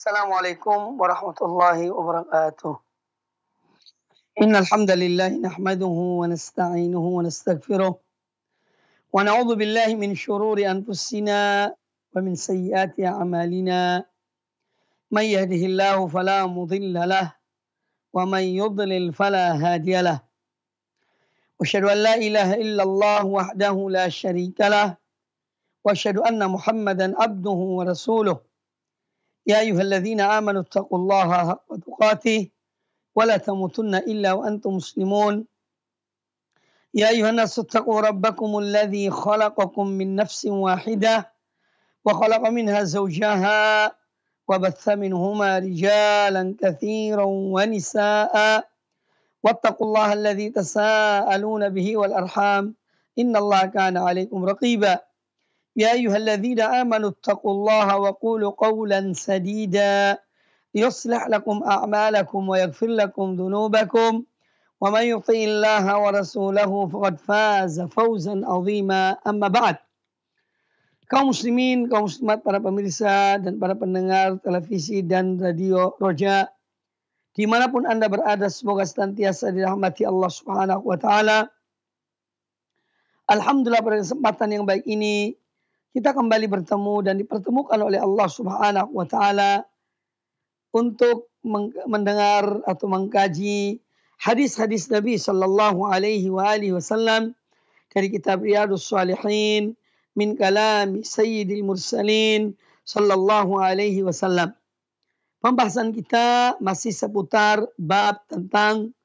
Assalamualaikum warahmatullahi wabarakatuh. Innal hamdalillah nahmaduhu wa nasta'inuhu wa nastaghfiruh wa na'udzu billahi min shururi anfusina wa min sayyiati a'malina. May yahdihillahu fala mudilla lahu wa may yudlil fala hadiya lahu. Asyhadu an la ilaha illallah wahdahu la syarika lahu wa asyhadu anna Muhammadan abduhu wa rasuluh. يا أيها الذين آمنوا اتقوا الله حق تقاته ولا تموتن إلا وأنتم مسلمون يا أيها الناس اتقوا ربكم الذي خلقكم من نفس واحدة وخلق منها زوجها وبث منهما رجالا كثيرا ونساء واتقوا الله الذي تساءلون به والأرحام إن الله كان عليكم رقيبا يا أيها الذين آمنوا اتقوا الله وقولوا قولا سديدا يصلح لكم أعمالكم ويغفر لكم ذنوبكم ومن يطع الله ورسوله فقد فاز فوزا عظيما أما بعد. Kaum muslimin, kaum muslimat, para pemirsa dan para pendengar televisi dan radio Roja, dimanapun Anda berada, semoga senantiasa dirahmati Allah Subhanahu wa Ta'ala. Alhamdulillah, pada kesempatan yang baik ini kita kembali bertemu dan dipertemukan oleh Allah Subhanahu wa Ta'ala untuk mendengar atau mengkaji hadis-hadis Nabi sallallahu alaihi wasallam dari kitab Riyadhus Shalihin min kalami Sayyidil Mursalin sallallahu alaihi wasallam. Pembahasan kita masih seputar bab tentang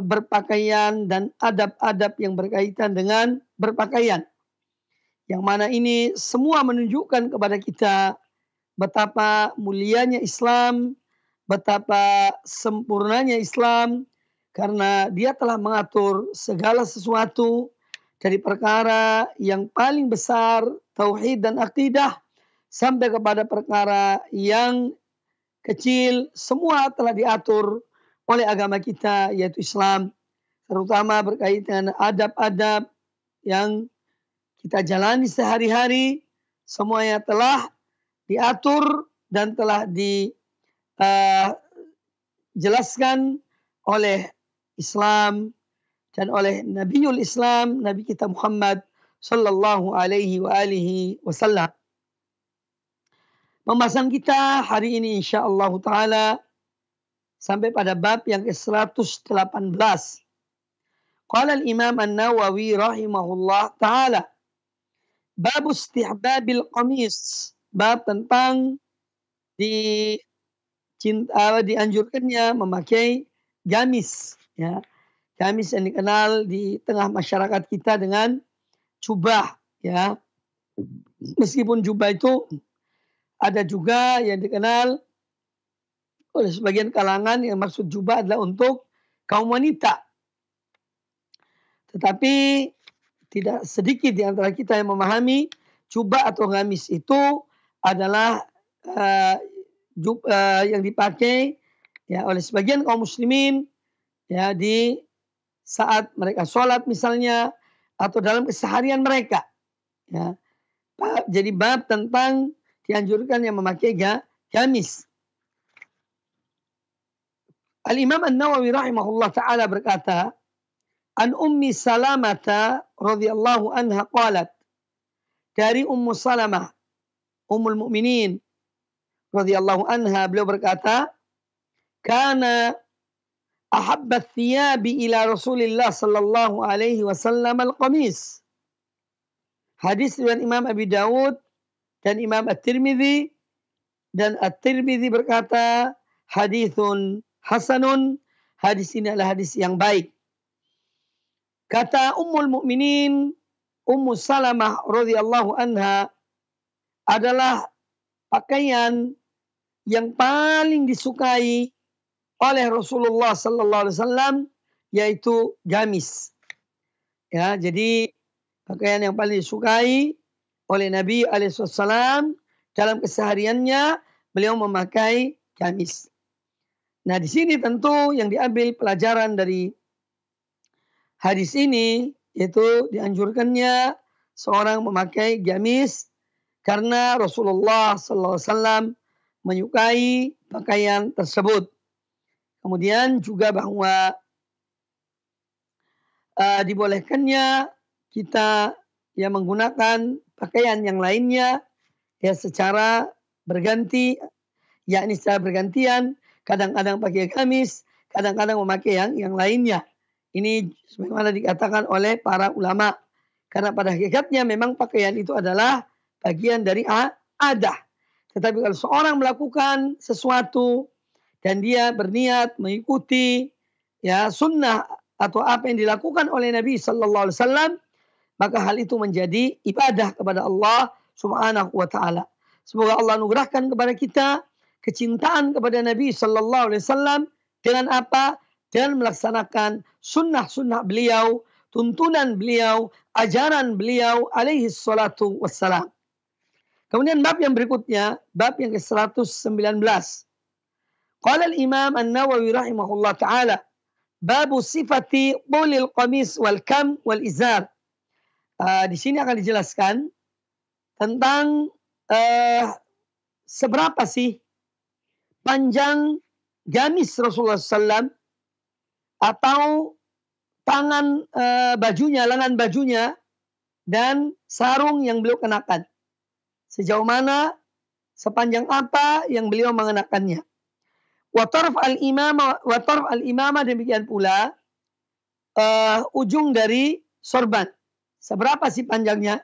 berpakaian dan adab-adab yang berkaitan dengan berpakaian. Yang mana ini semua menunjukkan kepada kita betapa mulianya Islam, betapa sempurnanya Islam, karena dia telah mengatur segala sesuatu dari perkara yang paling besar, tauhid dan akidah, sampai kepada perkara yang kecil, semua telah diatur oleh agama kita, yaitu Islam, terutama berkaitan dengan adab-adab yang kita jalani sehari-hari, semuanya telah diatur dan telah dijelaskan oleh Islam dan oleh Nabiul Islam, Nabi kita Muhammad sallallahu alaihi wasallam. Pembahasan kita hari ini insyaallah taala sampai pada bab yang ke-118. Qala al-Imam An-Nawawi rahimahullah taala, bab istihbabil qamis, bab tentang dianjurkannya memakai gamis, ya. Gamis yang dikenal di tengah masyarakat kita dengan jubah, ya. Meskipun jubah itu ada juga yang dikenal oleh sebagian kalangan yang maksud jubah adalah untuk kaum wanita. Tetapi tidak sedikit di antara kita yang memahami jubah atau gamis itu adalah yang dipakai, ya, oleh sebagian kaum muslimin, ya, di saat mereka sholat misalnya atau dalam keseharian mereka, ya. Jadi bab tentang dianjurkan yang memakai gamis. Al-Imam An-Nawawi rahimahullah ta'ala berkata, An Ummi Salamata radhiyallahu anha qalat, dari Ummu Salamah Ummul Mukminin radhiyallahu anha, beliau berkata, kana ahabba thiyabi ila Rasulillah sallallahu alaihi wasallam al-qamis. Hadis riwayat Imam Abi Dawud dan Imam At-Tirmidzi, dan At-Tirmidzi berkata hadithun hasanun, hadis ini adalah hadis yang baik. Kata Ummul Mukminin Ummu Salamah radhiyallahu anha, adalah pakaian yang paling disukai oleh Rasulullah sallallahu alaihi wasallam, yaitu gamis. Ya, jadi pakaian yang paling disukai oleh Nabi alaihi wasallam dalam kesehariannya, beliau memakai gamis. Nah, di sini tentu yang diambil pelajaran dari hadis ini, yaitu dianjurkannya seorang memakai gamis karena Rasulullah sallallahu alaihi wasallam menyukai pakaian tersebut. Kemudian juga bahwa dibolehkannya kita menggunakan pakaian yang lainnya secara berganti, yakni secara bergantian, kadang-kadang pakai gamis, kadang-kadang memakai yang lainnya. Ini sebagaimana dikatakan oleh para ulama. Karena pada hakikatnya memang pakaian itu adalah bagian dari adah. Tetapi kalau seorang melakukan sesuatu dan dia berniat mengikuti sunnah atau apa yang dilakukan oleh Nabi Sallallahu Alaihi Wasallam, maka hal itu menjadi ibadah kepada Allah Subhanahu Wa Taala. Semoga Allah anugerahkan kepada kita kecintaan kepada Nabi Sallallahu Alaihi Wasallam dengan apa? Dan melaksanakan sunnah-sunnah beliau, tuntunan beliau, ajaran beliau alaihi salatu wassalam. Kemudian bab yang berikutnya, bab yang ke-119. Qala al-Imam An-Nawawi rahimahullah ta'ala, babu sifati tulil qamis wal kam wal izar. Di sini akan dijelaskan tentang seberapa sih panjang gamis Rasulullah SAW atau tangan bajunya, lengan bajunya, dan sarung yang beliau kenakan. Sejauh mana, sepanjang apa yang beliau mengenakannya. Wa tarf al-imama demikian pula ujung dari sorban. Seberapa sih panjangnya?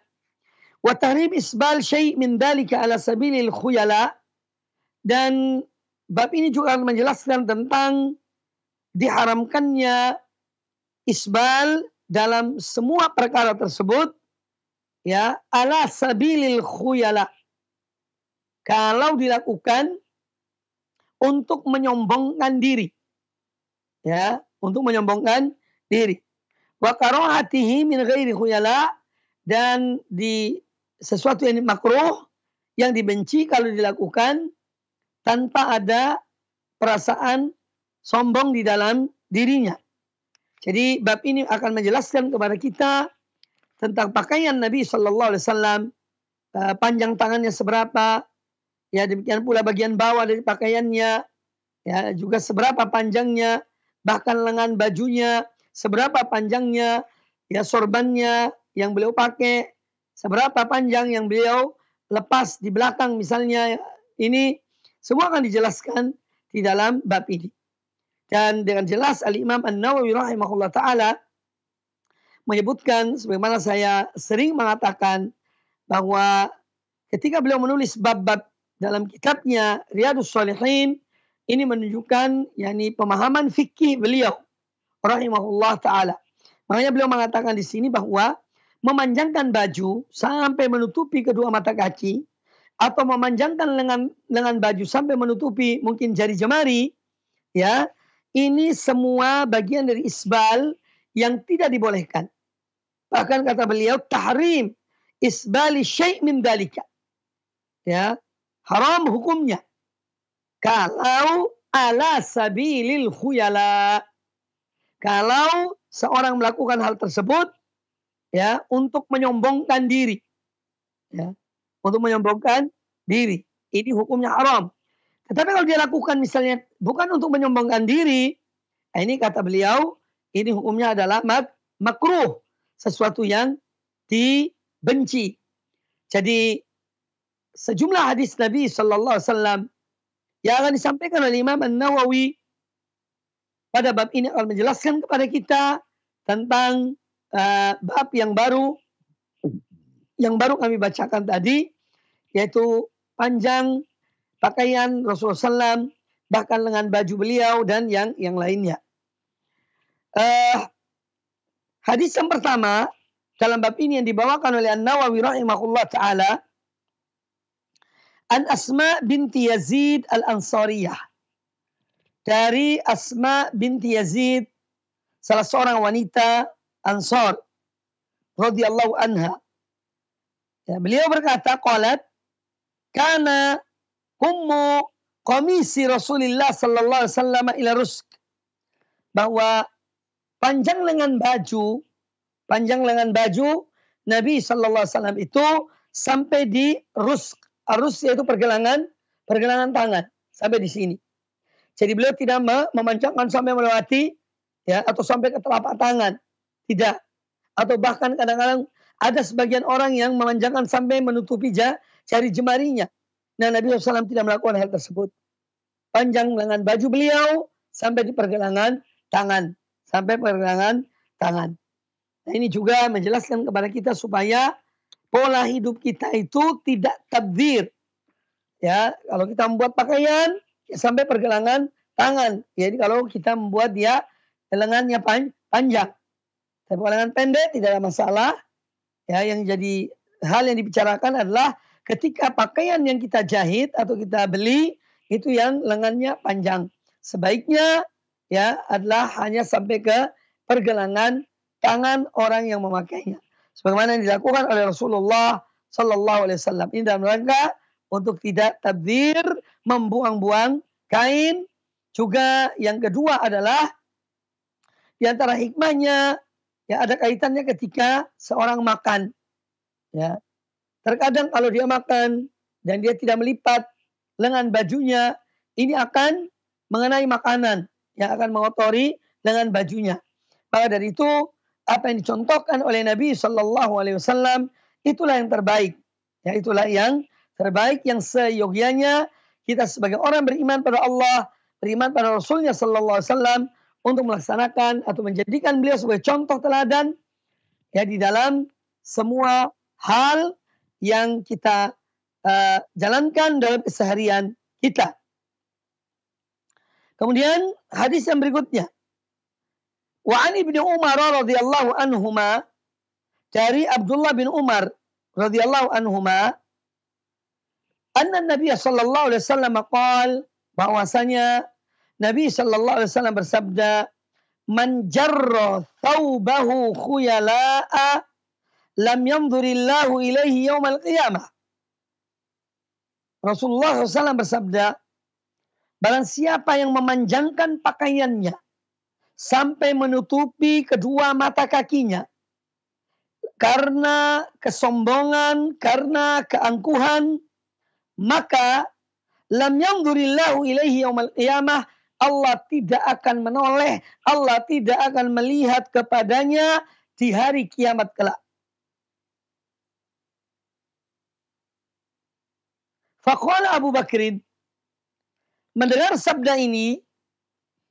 Wa tahrim isbal syai' min dalika ala sabilil khuyala. Dan bab ini juga akan menjelaskan tentang diharamkannya isbal dalam semua perkara tersebut ala sabilil khuyala, kalau dilakukan untuk menyombongkan diri, untuk menyombongkan diri. Wa karahatihi min ghairi khuyala, dan di sesuatu yang makruh, yang dibenci kalau dilakukan tanpa ada perasaan sombong di dalam dirinya. Jadi bab ini akan menjelaskan kepada kita tentang pakaian Nabi Sallallahu Alaihi Wasallam, panjang tangannya seberapa, demikian pula bagian bawah dari pakaiannya, juga seberapa panjangnya, bahkan lengan bajunya seberapa panjangnya, sorbannya yang beliau pakai seberapa panjang yang beliau lepas di belakang misalnya. Ini semua akan dijelaskan di dalam bab ini. Dan dengan jelas Al-Imam An-Nawawi rahimahullah ta'ala menyebutkan, sebagaimana saya sering mengatakan, bahwa ketika beliau menulis bab-bab dalam kitabnya Riyadhus Shalihin, ini menunjukkan pemahaman fikih beliau rahimahullah ta'ala. Makanya beliau mengatakan di sini bahwa memanjangkan baju sampai menutupi kedua mata kaki, atau memanjangkan lengan baju sampai menutupi mungkin jari jemari, ini semua bagian dari isbal yang tidak dibolehkan. Bahkan kata beliau, tahrim isbali syai' min dalika. Haram hukumnya. Kalau ala sabilil khuyala. Kalau seorang melakukan hal tersebut, untuk menyombongkan diri. Untuk menyombongkan diri. Ini hukumnya haram. Tetapi kalau dia lakukan misalnya bukan untuk menyombongkan diri, ini kata beliau, ini hukumnya adalah makruh, sesuatu yang dibenci. Jadi sejumlah hadis Nabi Sallallahu Alaihi Wasallam yang akan disampaikan oleh Imam An-Nawawi pada bab ini akan menjelaskan kepada kita tentang bab yang baru kami bacakan tadi, yaitu panjang pakaian Rasulullah SAW, bahkan lengan baju beliau dan yang lainnya. Hadis yang pertama dalam bab ini yang dibawakan oleh An-Nawawi rahimahullah ta'ala, An Asma binti Yazid Al-Ansariyah. Dari Asma binti Yazid, salah seorang wanita Ansar radhiyallahu anha. Beliau berkata, qalat, kana ummu qamisi Rasulillah sallallahu alaihi wasallam ila rusk. Bahwa panjang lengan baju Nabi sallallahu alaihi wasallam itu sampai di rusk. Arus yaitu pergelangan pergelangan tangan sampai di sini. Jadi beliau tidak memanjangkan sampai melewati ya atau sampai ke telapak tangan. Tidak. Atau bahkan kadang-kadang ada sebagian orang yang memanjangkan sampai menutupi jari jemarinya. Nah, Nabi SAW tidak melakukan hal tersebut. Panjang lengan baju beliau sampai di pergelangan tangan. Sampai pergelangan tangan. Nah, ini juga menjelaskan kepada kita supaya pola hidup kita itu tidak tabdzir. Ya, kalau kita membuat pakaian ya sampai pergelangan tangan. Jadi kalau kita membuat dia lengannya panjang. Tapi lengan pendek tidak ada masalah. Ya, yang jadi hal yang dibicarakan adalah ketika pakaian yang kita jahit atau kita beli itu yang lengannya panjang. Sebaiknya ya adalah hanya sampai ke pergelangan tangan orang yang memakainya. Sebagaimana yang dilakukan oleh Rasulullah Sallallahu Alaihi Wasallam. Ini dalam rangka untuk tidak tabdzir, membuang-buang kain. Juga yang kedua adalah di antara hikmahnya ya ada kaitannya ketika seorang makan. Ya. Terkadang kalau dia makan dan dia tidak melipat lengan bajunya, ini akan mengenai makanan yang akan mengotori lengan bajunya. Maka dari itu apa yang dicontohkan oleh Nabi Sallallahu Alaihi Wasallam itulah yang terbaik. Ya, itulah yang terbaik yang seyogianya kita sebagai orang beriman pada Allah, beriman pada Rasulnya Sallallahu Alaihi Wasallam untuk melaksanakan atau menjadikan beliau sebagai contoh teladan ya di dalam semua hal yang kita jalankan dalam keseharian kita. Kemudian hadis yang berikutnya. Wa an Ibnu Umar radhiyallahu anhuma, dari Abdullah bin Umar radhiyallahu anhuma, anna Nabi sallallahu alaihi wasallam qaal, bahwasanya Nabi sallallahu alaihi wasallam bersabda, man jarra thawbahu khuyala'a lam yanzurillahu ilaihi yaumal qiyamah. Rasulullah SAW bersabda, barang siapa yang memanjangkan pakaiannya sampai menutupi kedua mata kakinya karena kesombongan, karena keangkuhan, maka lam yanzurillahu ilaihi yaumal qiyamah, Allah tidak akan menoleh, Allah tidak akan melihat kepadanya di hari kiamat kelak. Faqala Abu Bakrin, mendengar sabda ini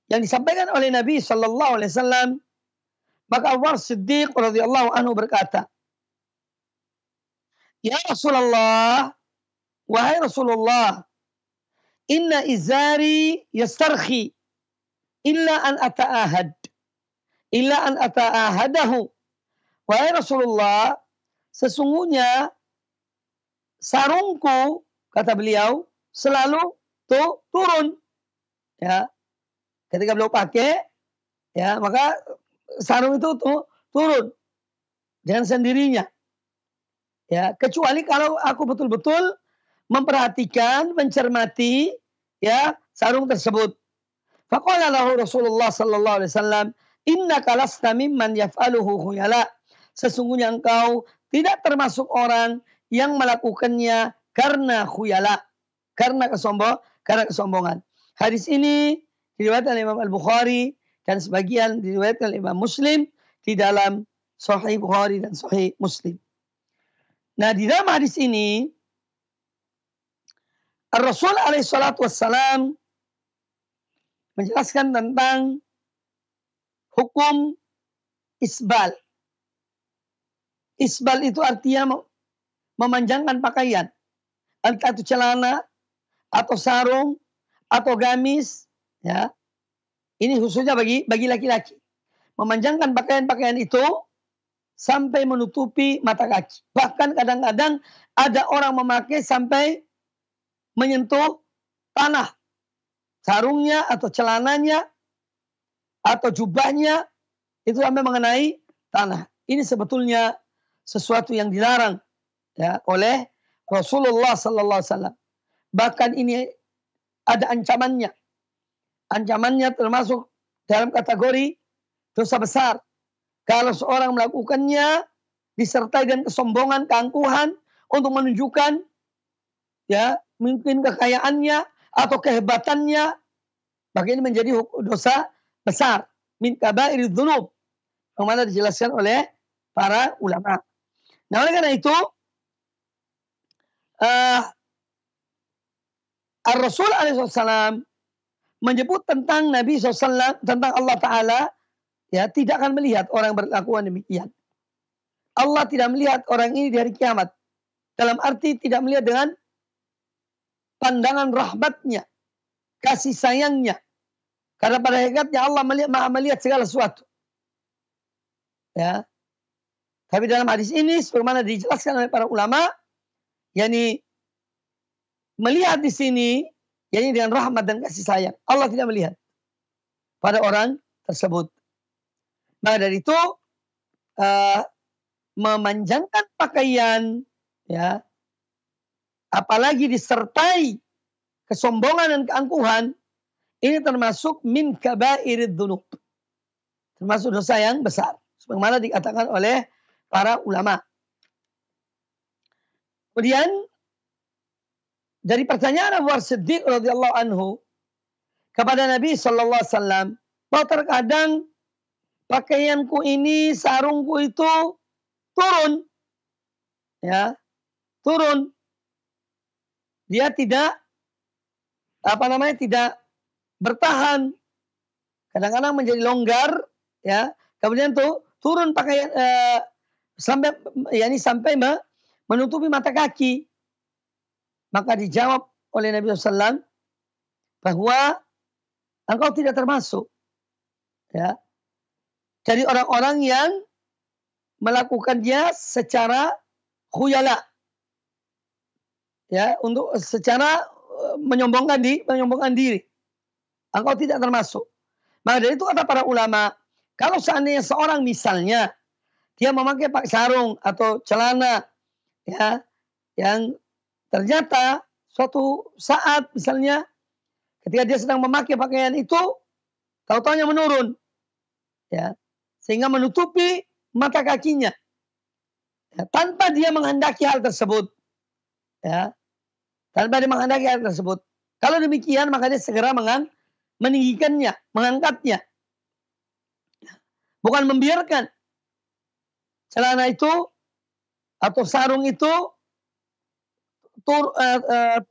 yang disampaikan oleh Nabi Sallallahu Alaihi Wasallam, maka Abu Bakar Siddiq radhiyallahu anhu berkata, ya Rasulullah, wahai Rasulullah, inna izari yastarkhi illa an ata'ahadahu. Wahai Rasulullah, sesungguhnya sarungku, kata beliau, selalu turun. Ya, ketika beliau pakai, ya maka sarung itu turun dengan sendirinya. Ya, kecuali kalau aku betul-betul memperhatikan, mencermati ya sarung tersebut. Faqala lahu Rasulullah sallallahu alaihi wasallam, innaka lasta mimman yaf'aluhu khuyala. Sesungguhnya engkau tidak termasuk orang yang melakukannya karena khuyala, karena kesombongan. Hadis ini diriwayatkan oleh Imam Al-Bukhari dan sebagian diriwayatkan oleh Imam Muslim di dalam Sahih Bukhari dan Sahih Muslim. Nah, di dalam hadis ini Rasul alaihi salatu wassalam menjelaskan tentang hukum isbal. Isbal itu artinya memanjangkan pakaian. Entah itu celana, atau sarung, atau gamis. Ya. Ini khususnya bagi laki-laki. Memanjangkan pakaian-pakaian itu sampai menutupi mata kaki. Bahkan kadang-kadang ada orang memakai sampai menyentuh tanah. Sarungnya atau celananya atau jubahnya itu sampai mengenai tanah. Ini sebetulnya sesuatu yang dilarang ya oleh Rasulullah sallallahu alaihi wasallam. Bahkan ini ada ancamannya. Ancamannya termasuk dalam kategori dosa besar. Kalau seorang melakukannya disertai dengan kesombongan, keangkuhan untuk menunjukkan ya mungkin kekayaannya atau kehebatannya, maka ini menjadi dosa besar. Min kabairidzunub, dzunub. Yang mana dijelaskan oleh para ulama. Nah, oleh karena itu, Ar-Rasul alaihissalam menyebut tentang Nabi SAW, tentang Allah Ta'ala, ya, tidak akan melihat orang berlakuan demikian. Allah tidak melihat orang ini di hari kiamat. Dalam arti tidak melihat dengan pandangan rahmatnya, kasih sayangnya. Karena pada hakikatnya Allah maha melihat segala sesuatu. Ya. Tapi dalam hadis ini, sebagaimana dijelaskan oleh para ulama, yakni melihat di sini, yakni dengan rahmat dan kasih sayang. Allah tidak melihat pada orang tersebut. Maka dari itu, memanjangkan pakaian, ya, apalagi disertai kesombongan dan keangkuhan, ini termasuk min kabairid dzunub, termasuk dosa yang besar, sebagaimana dikatakan oleh para ulama. Kemudian dari pertanyaan Abu Bakar Siddiq radhiyallahu anhu kepada Nabi sallallahu alaihi wasallam, bahwa terkadang pakaianku ini, sarungku itu turun, ya, turun. Dia tidak tidak bertahan. Kadang-kadang menjadi longgar, ya. Kemudian tuh turun pakaian sampai menutupi mata kaki. Maka dijawab oleh Nabi SAW bahwa engkau tidak termasuk, ya, dari orang-orang yang melakukannya secara khuyala, ya, untuk secara menyombongkan diri. Engkau tidak termasuk. Maka dari itu kata para ulama, kalau seandainya seorang misalnya dia memakai sarung atau celana, ya, yang ternyata suatu saat misalnya ketika dia sedang memakai pakaian itu, tahu-tahunya menurun, ya, sehingga menutupi mata kakinya, ya, tanpa dia menghendaki hal tersebut, ya, tanpa dia menghendaki hal tersebut. Kalau demikian maka dia segera meninggikannya, mengangkatnya, bukan membiarkan celana itu atau sarung itu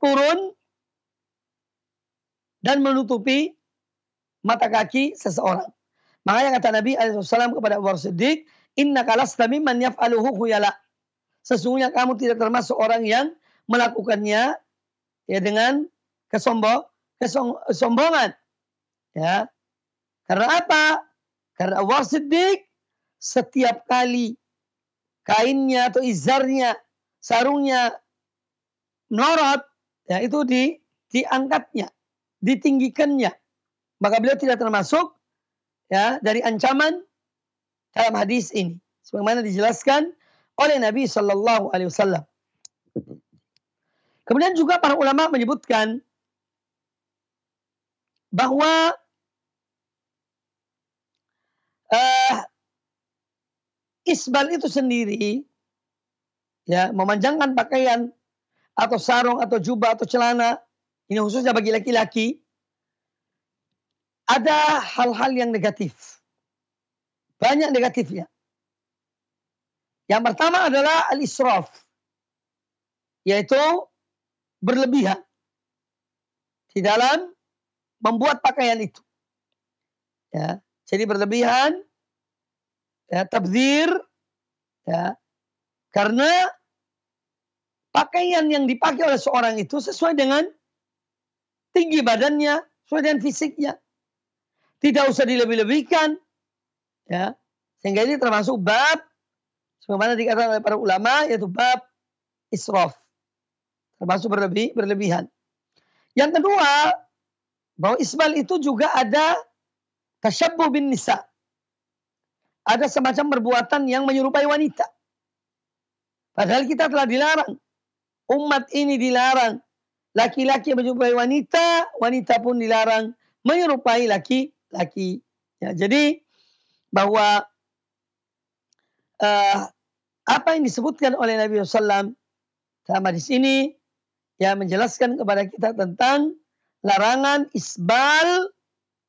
turun dan menutupi mata kaki seseorang. Makanya kata Nabi SAW kepada Abu Bakar Siddiq, innaka lasta mimman yaf'aluhu khuyala. Sesungguhnya kamu tidak termasuk orang yang melakukannya, ya, dengan kesombongan. Ya. Karena apa? Karena Abu Bakar Siddiq setiap kali kainnya atau izarnya, sarungnya melorot, ya, itu diangkatnya, ditinggikannya. Maka beliau tidak termasuk, ya, dari ancaman dalam hadis ini, sebagaimana dijelaskan oleh Nabi Shallallahu Alaihi Wasallam. Kemudian juga para ulama menyebutkan bahwa isbal itu sendiri, ya, memanjangkan pakaian atau sarung atau jubah atau celana, ini khususnya bagi laki-laki, ada hal-hal yang negatif. Banyak negatifnya. Yang pertama adalah al-israf, yaitu berlebihan di dalam membuat pakaian itu. Ya, jadi berlebihan, ya, tabdzir, ya, karena pakaian yang dipakai oleh seorang itu sesuai dengan tinggi badannya, sesuai dengan fisiknya. Tidak usah dilebih-lebihkan, ya. Sehingga ini termasuk bab, sebagaimana dikatakan oleh para ulama, yaitu bab israf, termasuk berlebihan. Yang kedua, bahwa isbal itu juga ada tasyabbuh bin nisa. Ada semacam perbuatan yang menyerupai wanita. Padahal kita telah dilarang. Umat ini dilarang. Laki-laki menyerupai wanita, wanita pun dilarang menyerupai laki-laki. Ya, jadi bahwa apa yang disebutkan oleh Nabi SAW dalam hadis ini, ya menjelaskan kepada kita tentang larangan isbal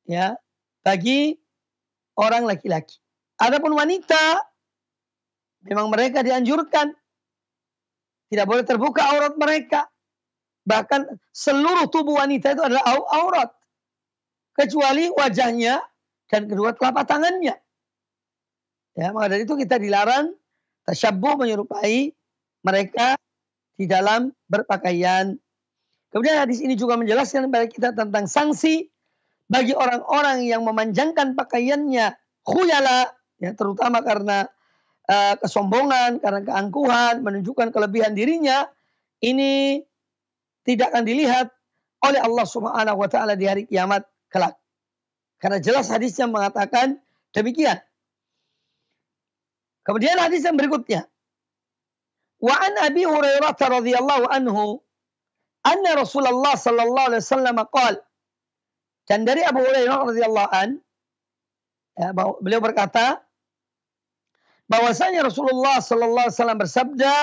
ya bagi orang laki-laki. Adapun wanita memang mereka dianjurkan tidak boleh terbuka aurat mereka. Bahkan seluruh tubuh wanita itu adalah aurat kecuali wajahnya dan kedua telapak tangannya. Ya, maka dari itu kita dilarang tasyabbuh menyerupai mereka di dalam berpakaian. Kemudian hadis ini juga menjelaskan kepada kita tentang sanksi bagi orang-orang yang memanjangkan pakaiannya khuyala, ya, terutama karena kesombongan, karena keangkuhan, menunjukkan kelebihan dirinya. Ini tidak akan dilihat oleh Allah Subhanahu wa taala di hari kiamat kelak. Karena jelas hadisnya mengatakan demikian. Kemudian hadis yang berikutnya. Wa an Abi Hurairah radhiyallahu anhu anna Rasulullah sallallahu alaihi wasallam qala. Dan dari Abu Hurairah radhiyallahu an, ya, beliau berkata bahwasanya Rasulullah sallallahu alaihi wasallam bersabda,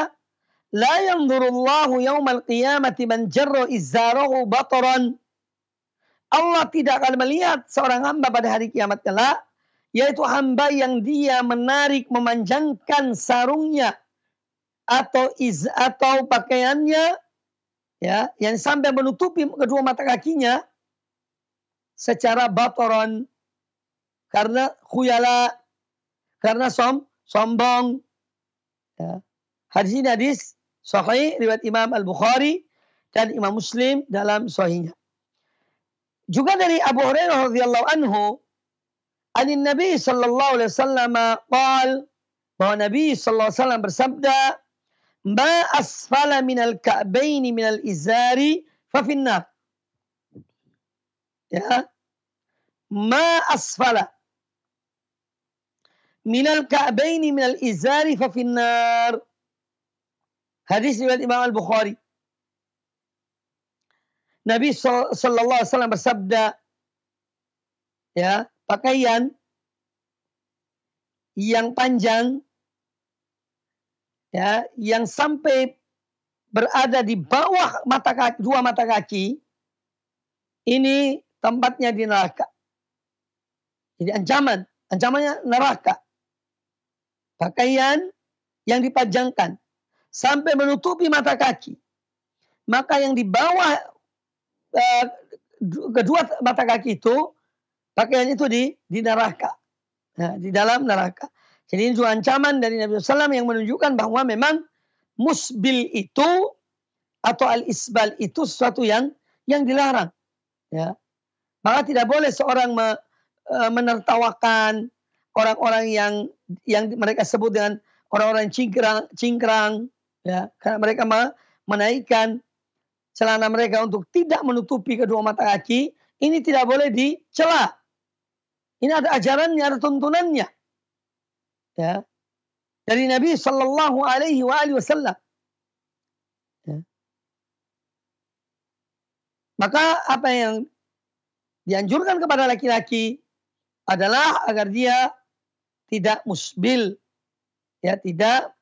la yanzurullahu yaumal qiyamati man jarra izzarahu bataran. Allah tidak akan melihat seorang hamba pada hari kiamat kelak, yaitu hamba yang dia menarik memanjangkan sarungnya atau pakaiannya, ya, yang sampai menutupi kedua mata kakinya secara bataran, karena khuyala, karena sombong. Ya. Hadis ini hadis sahih riwayat Imam Al-Bukhari dan Imam Muslim dalam sahihnya. Juga dari Abu Hurairah radhiyallahu anhu, anin Nabi sallallahu alaihi wasallam qala, bahwa Nabi sallallahu alaihi wasallam bersabda, ma asfala minal ka'baini minal izari fa finnar. Ya. Ma asfala minal ka'baini minal izari fa finnar. Hadis riwayat Imam Al-Bukhari. Nabi sallallahu alaihi wasallam bersabda, ya, pakaian yang panjang, ya, yang sampai berada di bawah dua mata kaki, ini tempatnya di neraka. Jadi ancamannya neraka. Pakaian yang dipanjangkan sampai menutupi mata kaki, maka yang di bawah kedua mata kaki itu, pakaian itu di neraka, nah, di dalam neraka. Jadi ini juga ancaman dari Nabi SAW yang menunjukkan bahwa memang musbil itu atau al-isbal itu sesuatu yang dilarang. Ya. Maka tidak boleh seorang menertawakan orang-orang yang mereka sebut dengan orang-orang cingkrang, ya, karena mereka menaikkan celana mereka untuk tidak menutupi kedua mata kaki. Ini tidak boleh dicela. Ini ada ajarannya, ada tuntunannya, ya, dari Nabi Sallallahu Alaihi Wasallam. Ya. Maka apa yang dianjurkan kepada laki-laki adalah agar dia tidak musbil, ya, tidak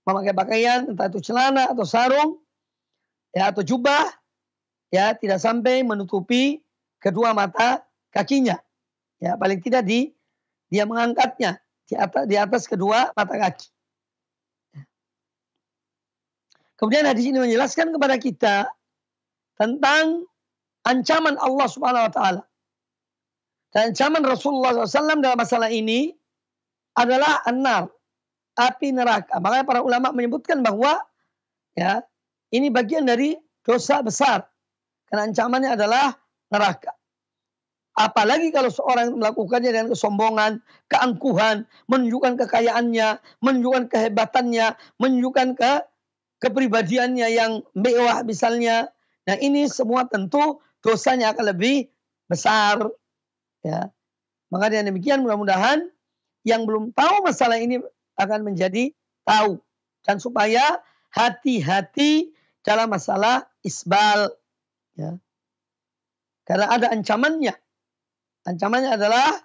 memakai pakaian entah itu celana atau sarung, ya, atau jubah, ya, tidak sampai menutupi kedua mata kakinya. Ya, paling tidak dia mengangkatnya di atas kedua mata kaki. Kemudian hadis ini menjelaskan kepada kita tentang ancaman Allah Subhanahu wa taala. Dan ancaman Rasulullah SAW dalam masalah ini adalah an-nar, api neraka. Makanya para ulama menyebutkan bahwa, ya, ini bagian dari dosa besar. Karena ancamannya adalah neraka. Apalagi kalau seorang melakukannya dengan kesombongan, keangkuhan, menunjukkan kekayaannya, menunjukkan kehebatannya, menunjukkan kepribadiannya yang mewah misalnya. Nah, ini semua tentu dosanya akan lebih besar. Ya. Maka dengan demikian mudah-mudahan yang belum tahu masalah ini akan menjadi tahu. Dan supaya hati-hati dalam masalah isbal. Ya. Karena ada ancamannya. Ancamannya adalah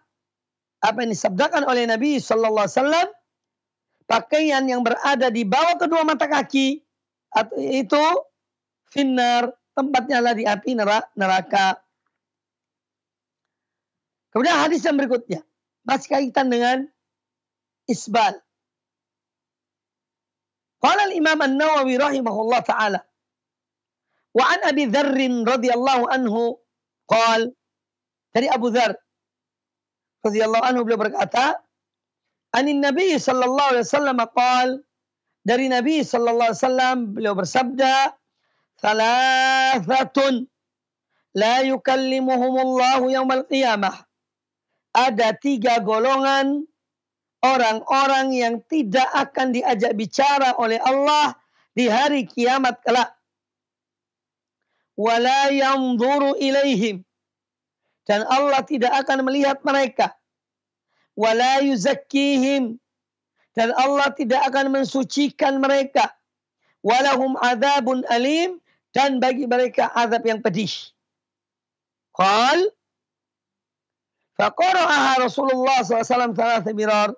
apa yang disabdakan oleh Nabi Sallallahu Alaihi Wasallam, pakaian yang berada di bawah kedua mata kaki itu finnar, tempatnya adalah di api neraka. Kemudian hadis yang berikutnya masih kaitan dengan isbal. Qala al-Imam An-Nawawi rahimahullah taala wa an Abi Dzar radhiyallahu anhu qala, dari Abu Dzar radhiyallahu anhu beliau berkata, anin Nabi sallallahu alaihi wasallam qala, dari Nabi sallallahu alaihi wasallam beliau bersabda, thalathatun la yukallimuhumullahu yaumal qiyamah. Ada 3 golongan orang-orang yang tidak akan diajak bicara oleh Allah di hari kiamat kelak. Wala yanzuru ilaihim, dan Allah tidak akan melihat mereka. Wala yuzakkihim, dan Allah tidak akan mensucikan mereka. Walahum adzabun alim, dan bagi mereka azab yang pedih. Qal faqara'aha Rasulullah SAW thalatha mirar.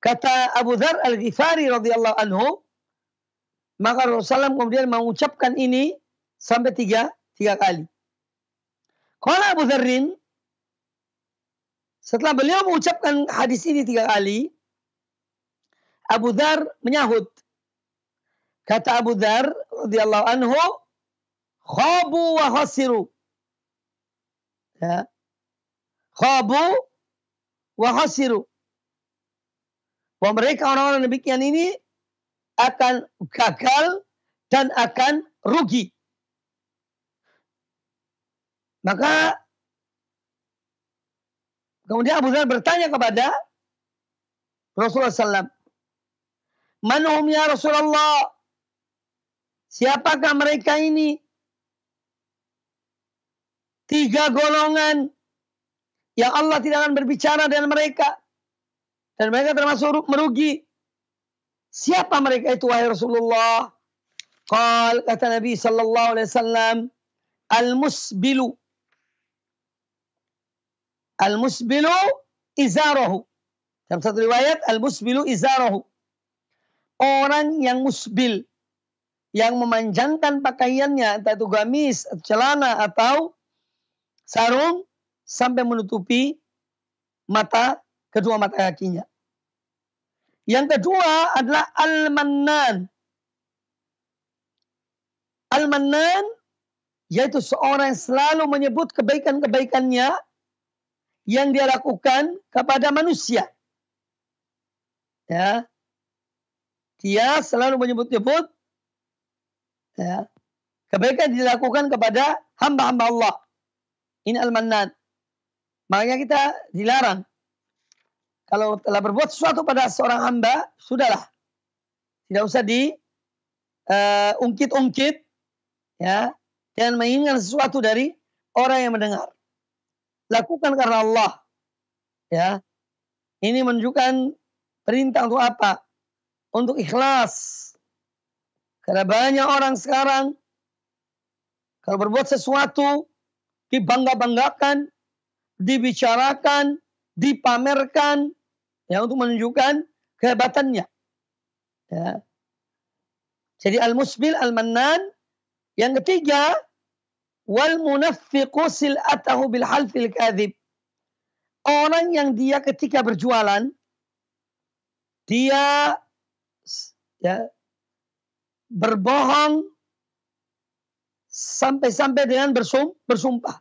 Kata Abu Dzar Al-Ghifari radhiyallahu anhu, maka Rasulullah SAW kemudian mengucapkan ini sampai tiga kali. Qala Abu Dzarrin, setelah beliau mengucapkan hadis ini 3 kali, Abu Dzar menyahut. Kata Abu Dzar radhiyallahu anhu, khabu wa khasiru. Ya. Khabu wa khasiru. Bahwa mereka orang-orang demikian ini akan gagal dan akan rugi. Maka kemudian Abu Dzar bertanya kepada Rasulullah SAW, man hum ya Rasulullah? Siapakah mereka ini? 3 golongan yang Allah tidak akan berbicara dengan mereka, dan mereka termasuk merugi. Siapa mereka itu, wahai Rasulullah? Qal, kata Nabi sallallahu alaihi wasallam, al-musbilu. Al-musbilu izarahu. Dalam satu riwayat, al-musbilu izarahu. Orang yang musbil, yang memanjangkan pakaiannya, entah itu gamis, celana, atau sarung, sampai menutupi kedua mata kakinya. Yang kedua adalah al-mannan. Al-mannan yaitu seorang yang selalu menyebut kebaikan-kebaikannya yang dia lakukan kepada manusia. Ya. Dia selalu menyebut-nyebut ya, kebaikan dilakukan kepada hamba-hamba Allah. Ini al-mannan. Makanya kita dilarang. Kalau telah berbuat sesuatu pada seorang hamba, sudahlah. Tidak usah ungkit-ungkit. Ya, dan menginginkan sesuatu dari orang yang mendengar. Lakukan karena Allah. Ya. Ini menunjukkan perintah untuk apa? Untuk ikhlas. Karena banyak orang sekarang kalau berbuat sesuatu dibangga-banggakan, dibicarakan, dipamerkan, ya, untuk menunjukkan kehebatannya. Ya. Jadi al-musbil, al-mannan. Yang ketiga, wal munaffiqu sil'atahu bil halfil kadhib. Orang yang dia ketika berjualan, dia ya, berbohong sampai-sampai dengan bersumpah.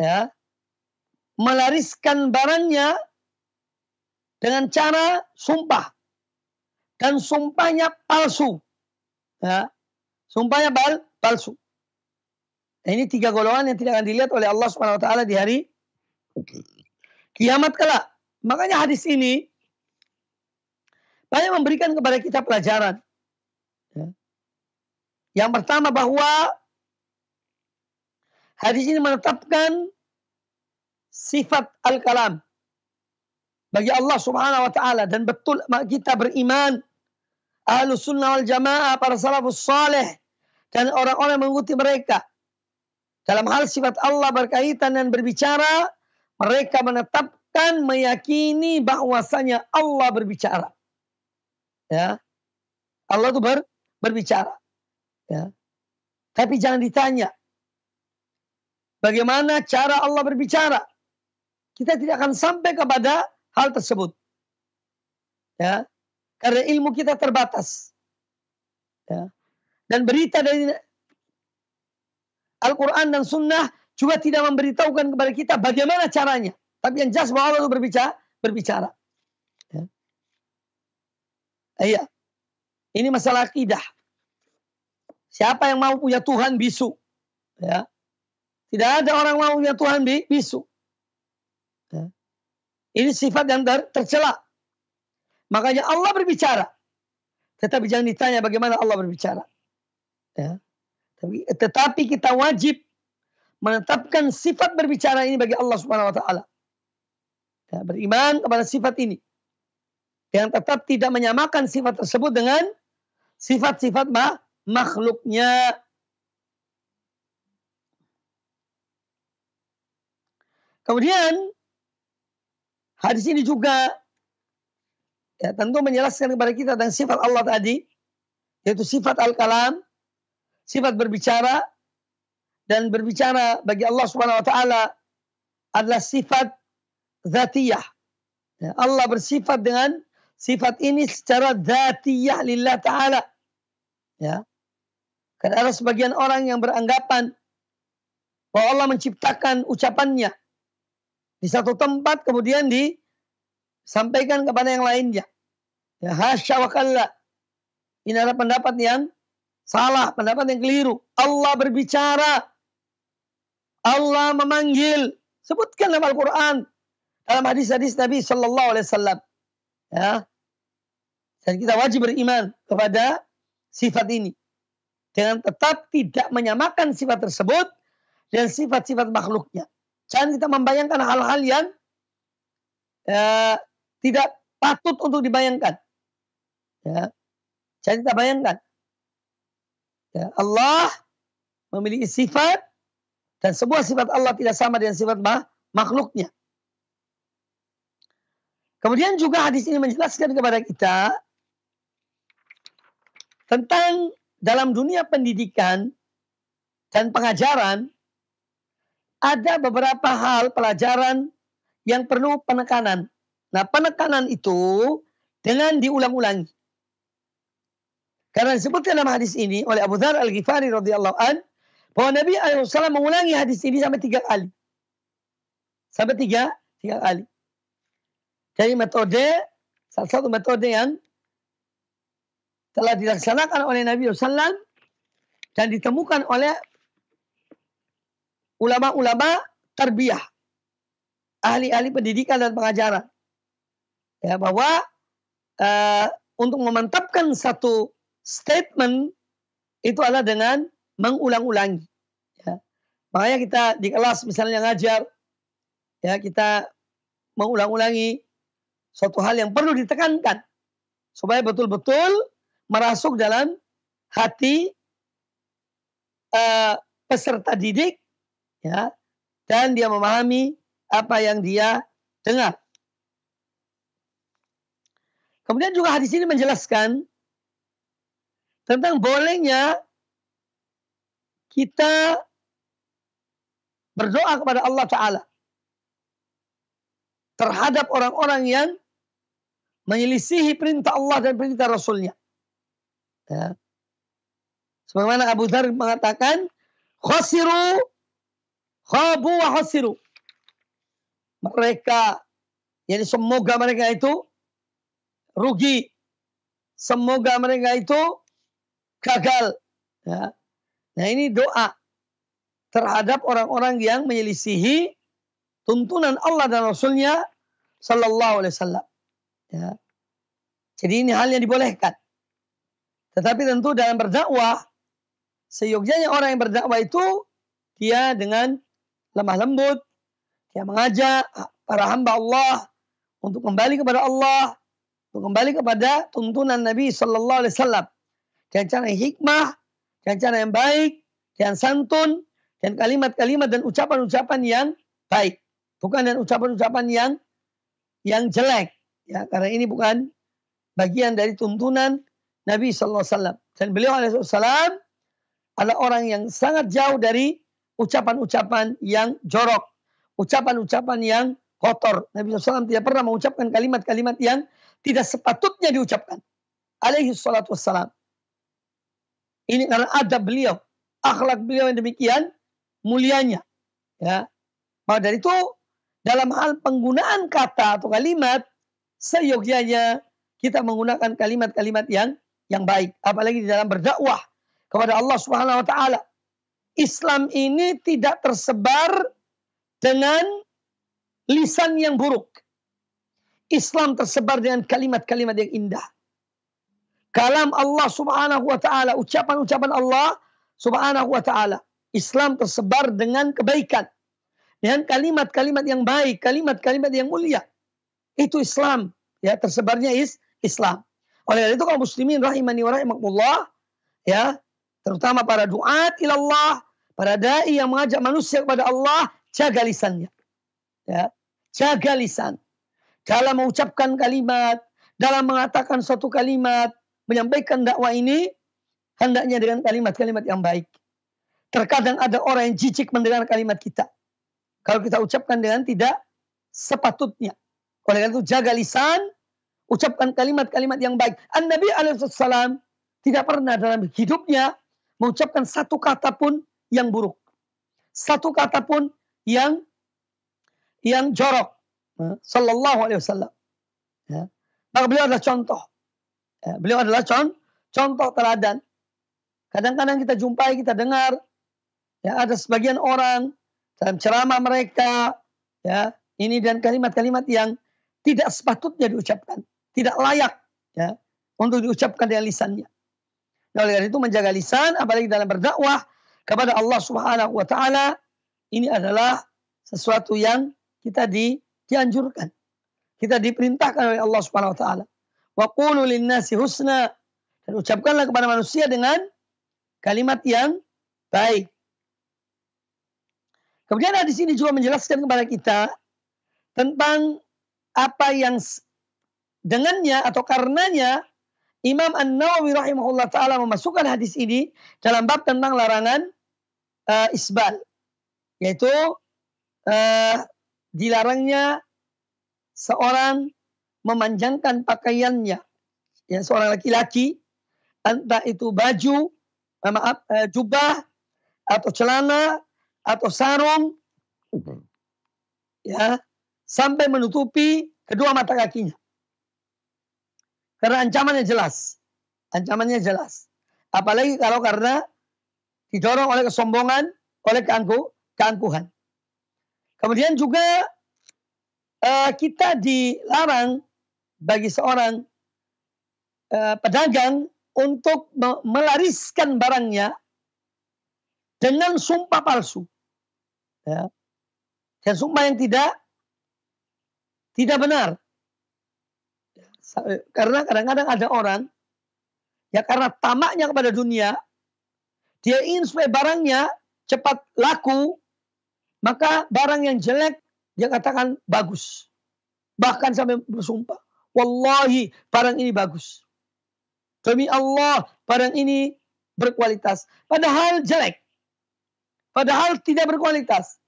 Ya. Melariskan barangnya dengan cara sumpah. Dan sumpahnya palsu. Ya. Sumpahnya palsu. Nah, ini 3 golongan yang tidak akan dilihat oleh Allah Subhanahu wa taala di hari kiamat kelak. Makanya hadis ini banyak memberikan kepada kita pelajaran. Ya. Yang pertama, bahwa hadis ini menetapkan sifat al-kalam bagi Allah Subhanahu wa taala, dan betul kita beriman Ahlus Sunnah wal Jamaah, para salafus saleh dan orang-orang yang mengikuti mereka dalam hal sifat Allah berkaitan dan berbicara, mereka menetapkan, meyakini bahwasanya Allah berbicara. Ya. Allah itu berbicara. Ya. Tapi jangan ditanya bagaimana cara Allah berbicara. Kita tidak akan sampai kepada hal tersebut. Ya. Karena ilmu kita terbatas. Ya. Dan berita dari Al-Quran dan Sunnah juga tidak memberitahukan kepada kita bagaimana caranya. Tapi yang jelas bahwa Allah itu berbicara. Ya. Iya. Ini masalah akidah. Siapa yang mau punya Tuhan bisu? Ya. Tidak ada orang mau punya Tuhan bisu. Ya. Ini sifat yang tercela. Makanya Allah berbicara. Tetapi jangan ditanya bagaimana Allah berbicara. Ya. Tetapi kita wajib menetapkan sifat berbicara ini bagi Allah Subhanahu wa taala. Ya, beriman kepada sifat ini. Yang tetap tidak menyamakan sifat tersebut dengan sifat-sifat makhluknya. Kemudian hadis ini juga ya, tentu menjelaskan kepada kita tentang sifat Allah tadi, yaitu sifat al-kalam, sifat berbicara, dan berbicara bagi Allah Subhanahu wa taala adalah sifat dzatiyah. Ya, Allah bersifat dengan sifat ini secara dzatiyah lillah taala. Ya. Karena ada sebagian orang yang beranggapan bahwa Allah menciptakan ucapannya di satu tempat kemudian disampaikan kepada yang lainnya. Ya, hasya wa kalla. Ini adalah pendapat yang salah, pendapat yang keliru. Allah berbicara. Allah memanggil. Sebutkan dalam Al-Quran. Dalam hadis-hadis Nabi Sallallahu Alaihi Wasallam. Ya. Dan kita wajib beriman kepada sifat ini. Dengan tetap tidak menyamakan sifat tersebut dengan sifat-sifat makhluknya. Jangan kita membayangkan hal-hal yang tidak patut untuk dibayangkan. Ya. Jangan kita bayangkan. Ya. Allah memiliki sifat dan sebuah sifat Allah tidak sama dengan sifat makhluknya. Kemudian juga hadis ini menjelaskan kepada kita tentang dalam dunia pendidikan dan pengajaran ada beberapa hal pelajaran yang perlu penekanan. Nah, penekanan itu dengan diulang-ulangi. Karena disebutkan dalam hadis ini oleh Abu Dzar Al-Ghifari radhiyallahu an bahwa Nabi SAW mengulangi hadis ini sampai 3 kali. Sampai tiga kali. Jadi salah satu metode yang telah dilaksanakan oleh Nabi SAW dan ditemukan oleh ulama-ulama tarbiyah, ahli-ahli pendidikan dan pengajaran. Ya, bahwa untuk memantapkan satu statement itu adalah dengan mengulang-ulangi. Ya. Makanya kita di kelas misalnya ngajar, ya kita mengulang-ulangi suatu hal yang perlu ditekankan supaya betul-betul merasuk dalam hati peserta didik, ya, dan dia memahami apa yang dia dengar. Kemudian juga hadis ini menjelaskan tentang bolehnya kita berdoa kepada Allah Ta'ala terhadap orang-orang yang menyelisihi perintah Allah dan perintah Rasulnya. Ya. Sebagaimana Abu Dzar mengatakan, khabu wa khasiru. Mereka, yani semoga mereka itu rugi. Semoga mereka itu gagal. Ya. Nah, ini doa terhadap orang-orang yang menyelisihi tuntunan Allah dan Rasulnya Sallallahu Alaihi Wasallam. Ya. Jadi ini hal yang dibolehkan. Tetapi tentu dalam berdakwah, seyogyanya orang yang berdakwah itu dia dengan lemah lembut, dia mengajak para hamba Allah untuk kembali kepada Allah, untuk kembali kepada tuntunan Nabi Sallallahu Alaihi Wasallam dengan cara yang hikmah, dengan cara yang baik, dengan santun, dan kalimat-kalimat dan ucapan-ucapan yang baik, bukan dengan ucapan-ucapan yang jelek. Ya, karena ini bukan bagian dari tuntunan Nabi Sallallahu Alaihi Wasallam. Dan beliau Alaihi Wasallam adalah orang yang sangat jauh dari ucapan-ucapan yang jorok, ucapan-ucapan yang kotor. Nabi SAW tidak pernah mengucapkan kalimat-kalimat yang tidak sepatutnya diucapkan. Alaihi salatu wassalam. Ini karena adab beliau, akhlak beliau yang demikian mulianya. Ya. Maka dari itu, dalam hal penggunaan kata atau kalimat, seyogyanya kita menggunakan kalimat-kalimat yang baik. Apalagi di dalam berdakwah kepada Allah Subhanahu wa taala. Islam ini tidak tersebar dengan lisan yang buruk. Islam tersebar dengan kalimat-kalimat yang indah. Kalam Allah Subhanahu wa taala, ucapan-ucapan Allah Subhanahu wa taala. Islam tersebar dengan kebaikan. Dengan kalimat-kalimat yang baik, kalimat-kalimat yang mulia. Itu Islam, ya, tersebarnya Islam. Oleh karena itu kaum muslimin rahimani wa rahimakumullah, ya, terutama para duat ilallah, para dai yang mengajak manusia kepada Allah, jaga lisannya. Ya, jaga lisan. Dalam mengucapkan kalimat, dalam mengatakan suatu kalimat, menyampaikan dakwah ini, hendaknya dengan kalimat-kalimat yang baik. Terkadang ada orang yang jijik mendengar kalimat kita. Kalau kita ucapkan dengan tidak sepatutnya. Oleh karena itu jaga lisan, ucapkan kalimat-kalimat yang baik. An-Nabi alaihissalam tidak pernah dalam hidupnya mengucapkan satu kata pun yang buruk. Satu kata pun yang jorok. Sallallahu alaihi wasallam. Ya. Maka beliau adalah contoh. Ya, beliau adalah contoh teladan. Kadang-kadang kita jumpai, kita dengar, ya, ada sebagian orang dalam ceramah mereka, ya, ini dan kalimat-kalimat yang tidak sepatutnya diucapkan, tidak layak, ya, untuk diucapkan dengan lisannya. Nah, oleh karena itu menjaga lisan, apalagi dalam berdakwah kepada Allah Subhanahu wa taala, ini adalah sesuatu yang kita dianjurkan. Kita diperintahkan oleh Allah Subhanahu wa taala. Wa qulu lin-nasi husna, dan ucapkanlah kepada manusia dengan kalimat yang baik. Kemudian hadis ini juga menjelaskan kepada kita tentang apa yang dengannya atau karenanya Imam An-Nawawi rahimahullah ta'ala memasukkan hadis ini dalam bab tentang larangan isbal. Yaitu dilarangnya seorang memanjangkan pakaiannya. Ya, seorang laki-laki, entah itu baju, jubah, atau celana, atau sarung, ya, sampai menutupi kedua mata kakinya. Karena ancamannya jelas. Ancamannya jelas. Apalagi kalau karena didorong oleh kesombongan, oleh keangkuhan. Kemudian juga kita dilarang bagi seorang pedagang untuk melariskan barangnya dengan sumpah palsu. Ya. Dan sumpah yang tidak benar. Karena kadang-kadang ada orang, ya, karena tamaknya kepada dunia, dia ingin supaya barangnya cepat laku, maka barang yang jelek dia katakan bagus. Bahkan sampai bersumpah, wallahi barang ini bagus. Demi Allah barang ini berkualitas. Padahal jelek. Padahal tidak berkualitas.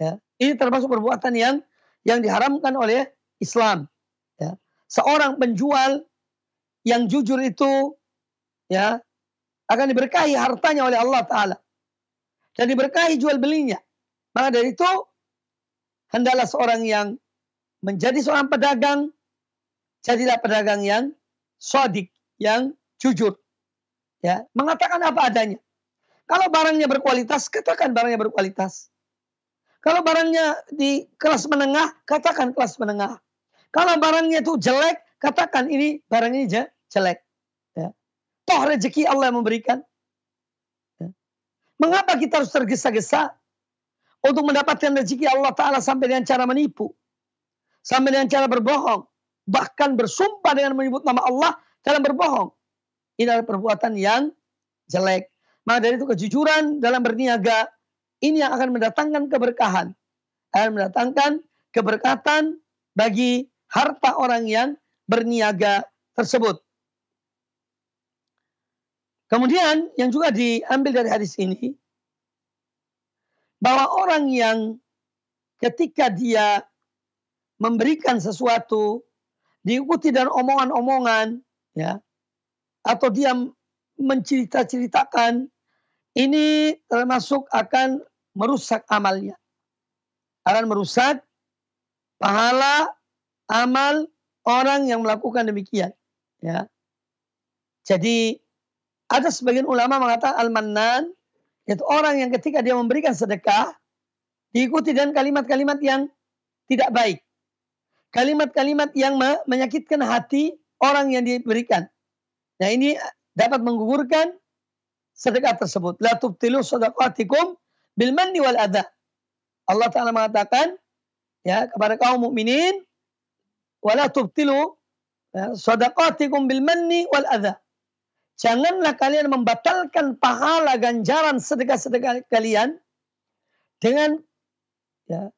Ya. Ini termasuk perbuatan yang diharamkan oleh Islam. Ya. Seorang penjual yang jujur itu, ya, akan diberkahi hartanya oleh Allah Ta'ala. Dan diberkahi jual belinya. Maka dari itu, hendaklah seorang yang menjadi seorang pedagang, jadilah pedagang yang shadik, yang jujur. Ya, mengatakan apa adanya. Kalau barangnya berkualitas, katakan barangnya berkualitas. Kalau barangnya di kelas menengah, katakan kelas menengah. Kalau barangnya itu jelek, katakan ini barang ini jelek. Ya. Toh rezeki Allah yang memberikan. Ya. Mengapa kita harus tergesa-gesa untuk mendapatkan rezeki Allah Ta'ala sampai dengan cara menipu? Sampai dengan cara berbohong. Bahkan bersumpah dengan menyebut nama Allah dalam berbohong. Ini adalah perbuatan yang jelek. Maka dari itu kejujuran dalam berniaga, ini yang akan mendatangkan keberkahan. Akan mendatangkan keberkatan bagi harta orang yang berniaga tersebut. Kemudian yang juga diambil dari hadis ini, bahwa orang yang ketika dia memberikan sesuatu, diikuti dengan omongan-omongan, ya, atau dia mencerita-ceritakan, ini termasuk akan merusak amalnya. Akan merusak pahala amal orang yang melakukan demikian. Ya. Jadi ada sebagian ulama mengatakan al-mannan, yaitu orang yang ketika dia memberikan sedekah, diikuti dengan kalimat-kalimat yang tidak baik. Kalimat-kalimat yang menyakitkan hati orang yang diberikan. Nah, ini dapat menggugurkan sedekah tersebut. La tubtilu sadaqatikum bil manni wal adha. Allah Ta'ala mengatakan, ya, kepada kaum mukminin, wala tubtilu sadaqatikum bil manni wal adha. Janganlah kalian membatalkan pahala ganjaran sedekah-sedekah kalian dengan, ya,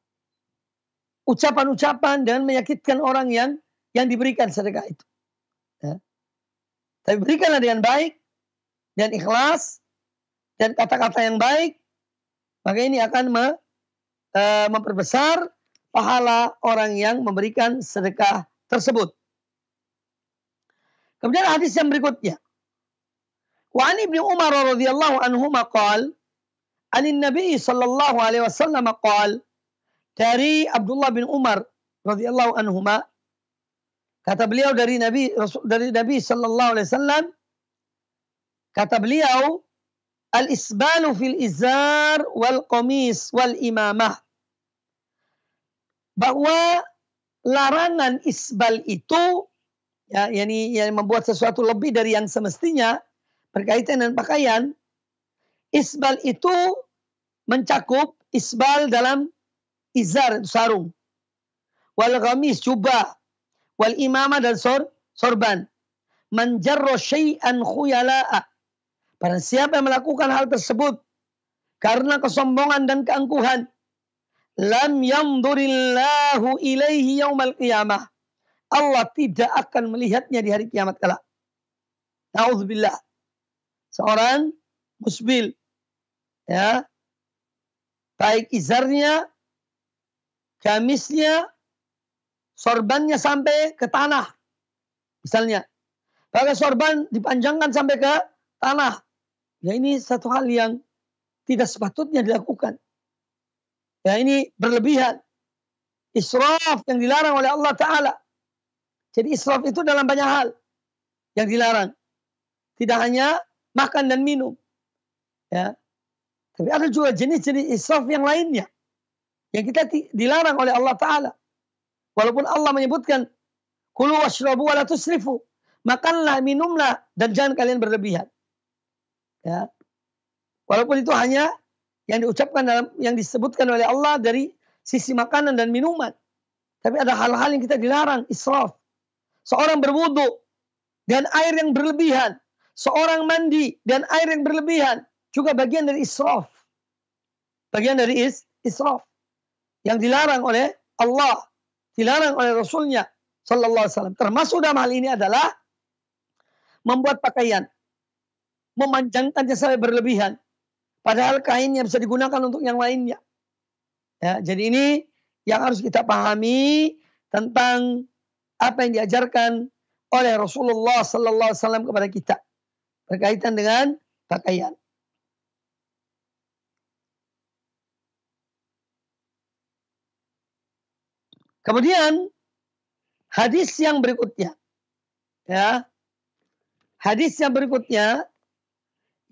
ucapan-ucapan dan menyakitkan orang yang diberikan sedekah itu. Ya. Tapi berikanlah dengan baik dan ikhlas dan kata-kata yang baik, maka ini akan memperbesar pahala orang yang memberikan sedekah tersebut. Kemudian hadis yang berikutnya. Wa an Ibnu Umar radhiyallahu anhuma qala, anin Nabi sallallahu alaihi wasallam qala, dari Abdullah bin Umar radhiyallahu anhuma, kata beliau dari Nabi sallallahu alaihi wasallam, kata beliau, al-isbalu fil izar wal qamis wal imamah, bahwa larangan isbal itu, ya, yang membuat sesuatu lebih dari yang semestinya berkaitan dengan pakaian. Isbal itu mencakup isbal dalam izar, sarung, wal qamis, jubah, wal imamah, dan sorban. Man jarra syai'an khuyala'a, pada siapa yang melakukan hal tersebut karena kesombongan dan keangkuhan, lam yandurillahu ilaihi yaumal qiyamah, Allah tidak akan melihatnya di hari kiamat kelak. Na'udzubillah. Seorang musbil, ya, baik izarnya, gamisnya, sorbannya sampai ke tanah, misalnya, pakai sorban dipanjangkan sampai ke tanah, ya, ini satu hal yang tidak sepatutnya dilakukan. Ya, ini berlebihan. Israf yang dilarang oleh Allah Ta'ala. Jadi israf itu dalam banyak hal yang dilarang. Tidak hanya makan dan minum. Ya. Tapi ada juga jenis-jenis israf yang lainnya yang kita dilarang oleh Allah Ta'ala. Walaupun Allah menyebutkan, kulu washrabu wa la tusrifu, makanlah, minumlah, dan jangan kalian berlebihan. Ya. Walaupun itu hanya yang diucapkan yang disebutkan oleh Allah dari sisi makanan dan minuman. Tapi ada hal-hal yang kita dilarang, israf. Seorang berwudu dan air yang berlebihan. Seorang mandi dan air yang berlebihan. Juga bagian dari israf. Bagian dari israf. Yang dilarang oleh Allah. Dilarang oleh Rasulnya Sallallahu Alaihi Wasallam. Termasuk dalam hal ini adalah membuat pakaian. Memanjangkannya sampai berlebihan. Padahal kainnya bisa digunakan untuk yang lainnya. Ya, jadi ini yang harus kita pahami tentang apa yang diajarkan oleh Rasulullah Sallallahu Alaihi Wasallam kepada kita berkaitan dengan pakaian. Kemudian hadis yang berikutnya, ya, hadis yang berikutnya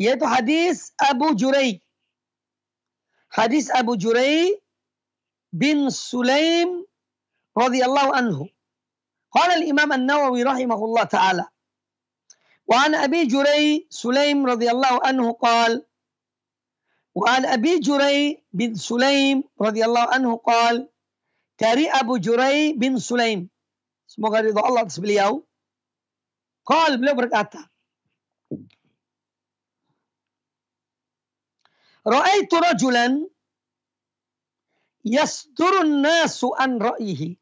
yaitu hadis Abu Jurai. Hadis Abu Jurai bin Sulaim radhiyallahu anhu. Qala al-Imam An-Nawawi rahimahullah ta'ala. Wa an Abi Jurai Sulaim radhiyallahu anhu qala. Wa an Abi Jurai bin Sulaim radhiyallahu anhu qala. Dari Abu Jurai bin Sulaim, semoga ridha Allah atas beliau, qala, beliau berkata, Ra'aitu rajulan yasdurun nasu an ra'yihi.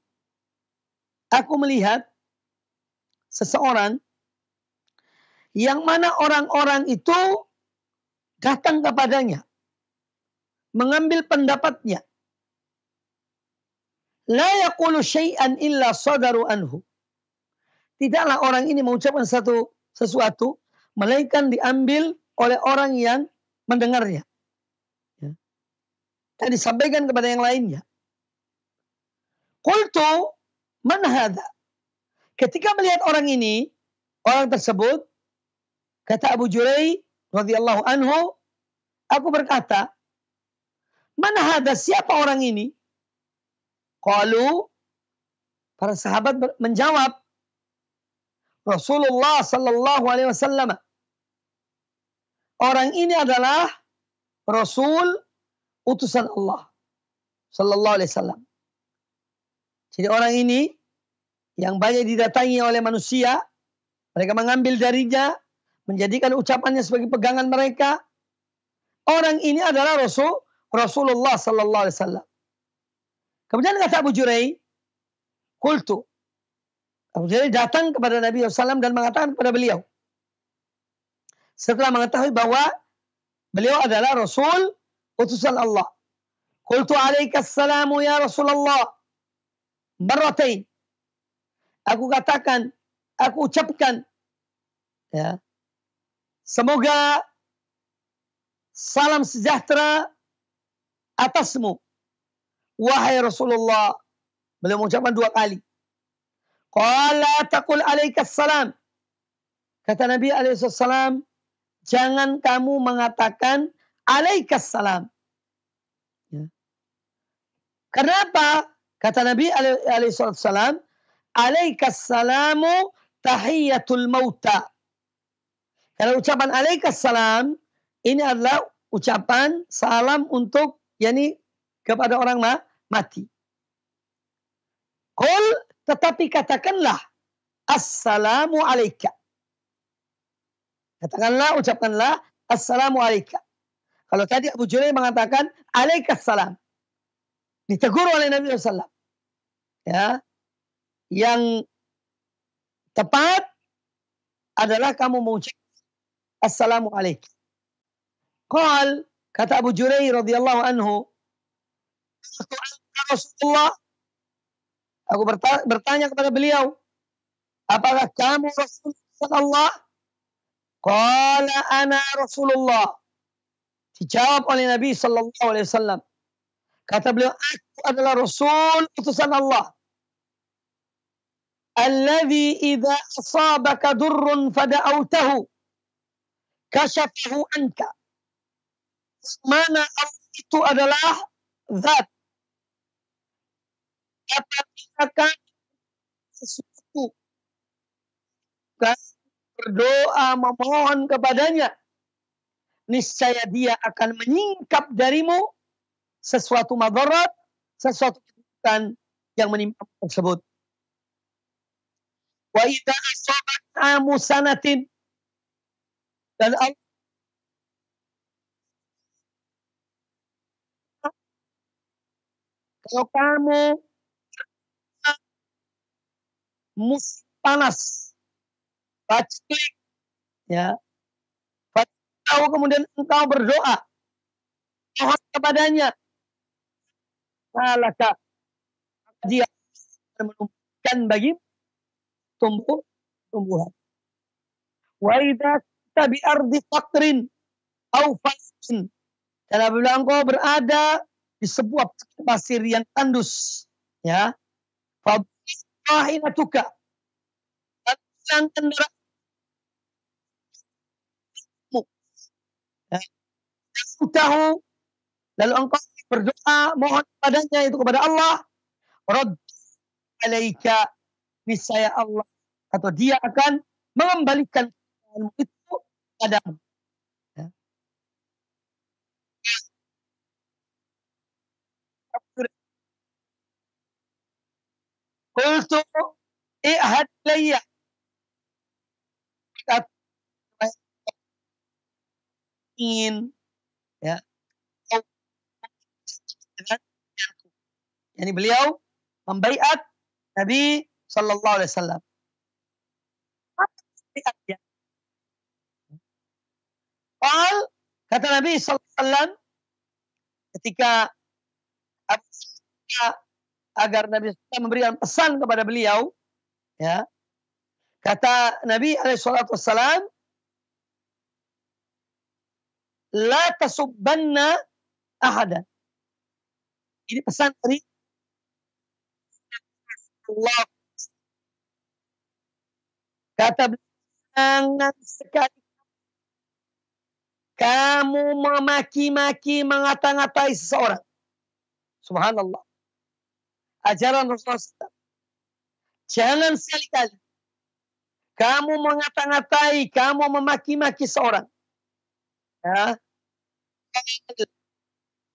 Aku melihat seseorang yang mana orang-orang itu datang kepadanya, mengambil pendapatnya. La yaqulu syai'an illa sadaru anhu. Tidaklah orang ini mengucapkan sesuatu, melainkan diambil oleh orang yang mendengarnya. Ya. Dan disampaikan kepada yang lainnya. Qultu, man hadha? Ketika melihat orang ini, orang tersebut, kata Abu Jurai radhiyallahu anhu, aku berkata, man hadha? Siapa orang ini? Qalu, para sahabat menjawab, Rasulullah sallallahu alaihi wasallam. Orang ini adalah Rasul utusan Allah sallallahu alaihi wasallam. Jadi orang ini yang banyak didatangi oleh manusia, mereka mengambil darinya, menjadikan ucapannya sebagai pegangan mereka. Orang ini adalah Rasulullah sallallahu alaihi wasallam. Kemudian kata Abu Jurai, qultu. Abu Jurai datang kepada Nabi SAW dan mengatakan kepada beliau, setelah mengetahui bahwa beliau adalah Rasul utusan Allah. Qultu alaikassalamu ya Rasulullah. Marratain. Aku katakan, aku ucapkan, ya, semoga salam sejahtera atasmu, wahai Rasulullah. Beliau mengucapkan 2 kali. Qala taqul alaikassalam. Kata Nabi alaihissalam, jangan kamu mengatakan alaikassalam. Ya. Kenapa? Kata Nabi alaihissalam, alaikassalamu tahiyatul mauta. Karena ucapan alaikassalam ini adalah ucapan salam untuk kepada orang mati. Qul, tetapi katakanlah assalamu alaika. Katakanlah, ucapkanlah assalamu alaika. Kalau tadi Abu Jurai mengatakan alaikassalam, ditegur oleh Nabi SAW. Ya, yang tepat adalah kamu mengucap assalamu alaika. Qal, kata Abu Jurai radhiyallahu anhu, Rasulullah, aku bertanya kepada beliau, apakah kamu Rasulullah Allah? Qala ana Rasulullah. Dijawab oleh Nabi sallallahu alaihi wasallam. Kata beliau, aku adalah Rasul utusan Allah. Alladhi idza asabaka durrun fada'awtahu kashafahu anka. Mana Allah itu adalah zat. Apabila sesuatu berdoa memohon kepadanya, niscaya dia akan menyingkap darimu sesuatu madarat, sesuatu keburukan yang menimpa tersebut. Wa idza asabaka musanatin, dan Allah kalau kamu musim panas, paceklik, ya, tahu kemudian engkau berdoa, mohon kepadanya, malaka, dia akan menumbuhkan bagi tumbuhan. Wa idza tabi ardi faqrin au fasin, dan apabila engkau berada di sebuah pasir yang tandus, ya, fahinatuka, dan kendaraanmu, ya, tahu, lalu engkau berdoa mohon kepadanya, itu kepada Allah, radd alaika, niscaya Allah atau dia akan mengembalikan itu padamu. Ya. Qultu i'had layya, ingin, ya, yani beliau membaiat Nabi sallallahu alaihi wasallam. Qal, kata Nabi SAW ketika Abu Sufyan agar Nabi SAW memberikan pesan kepada beliau, ya, kata Nabi SAW, la tasubbanna ahadan. Ini pesan dari Allah. Kata beliau, jangan sekali kamu memaki-maki, mengata-ngatai seseorang. Subhanallah. Ajaran Rasulullah SAW. Jangan sekali-kali kamu mengata-ngatai, kamu memaki-maki seorang. Ya.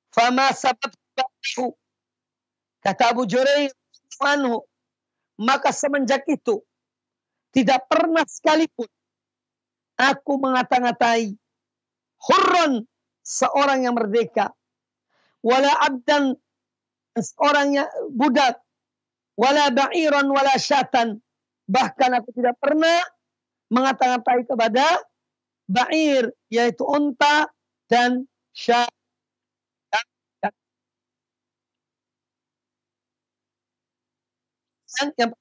Fama sababtahu. Kata Abu Jurair anhu, maka semenjak itu tidak pernah sekalipun aku mengata-ngatai hurran, seorang yang merdeka, wala abdan, seorang yang budak, wala ba'iran wala syatan, bahkan aku tidak pernah mengata-ngatai kepada ba'ir, yaitu unta, dan syat. Yang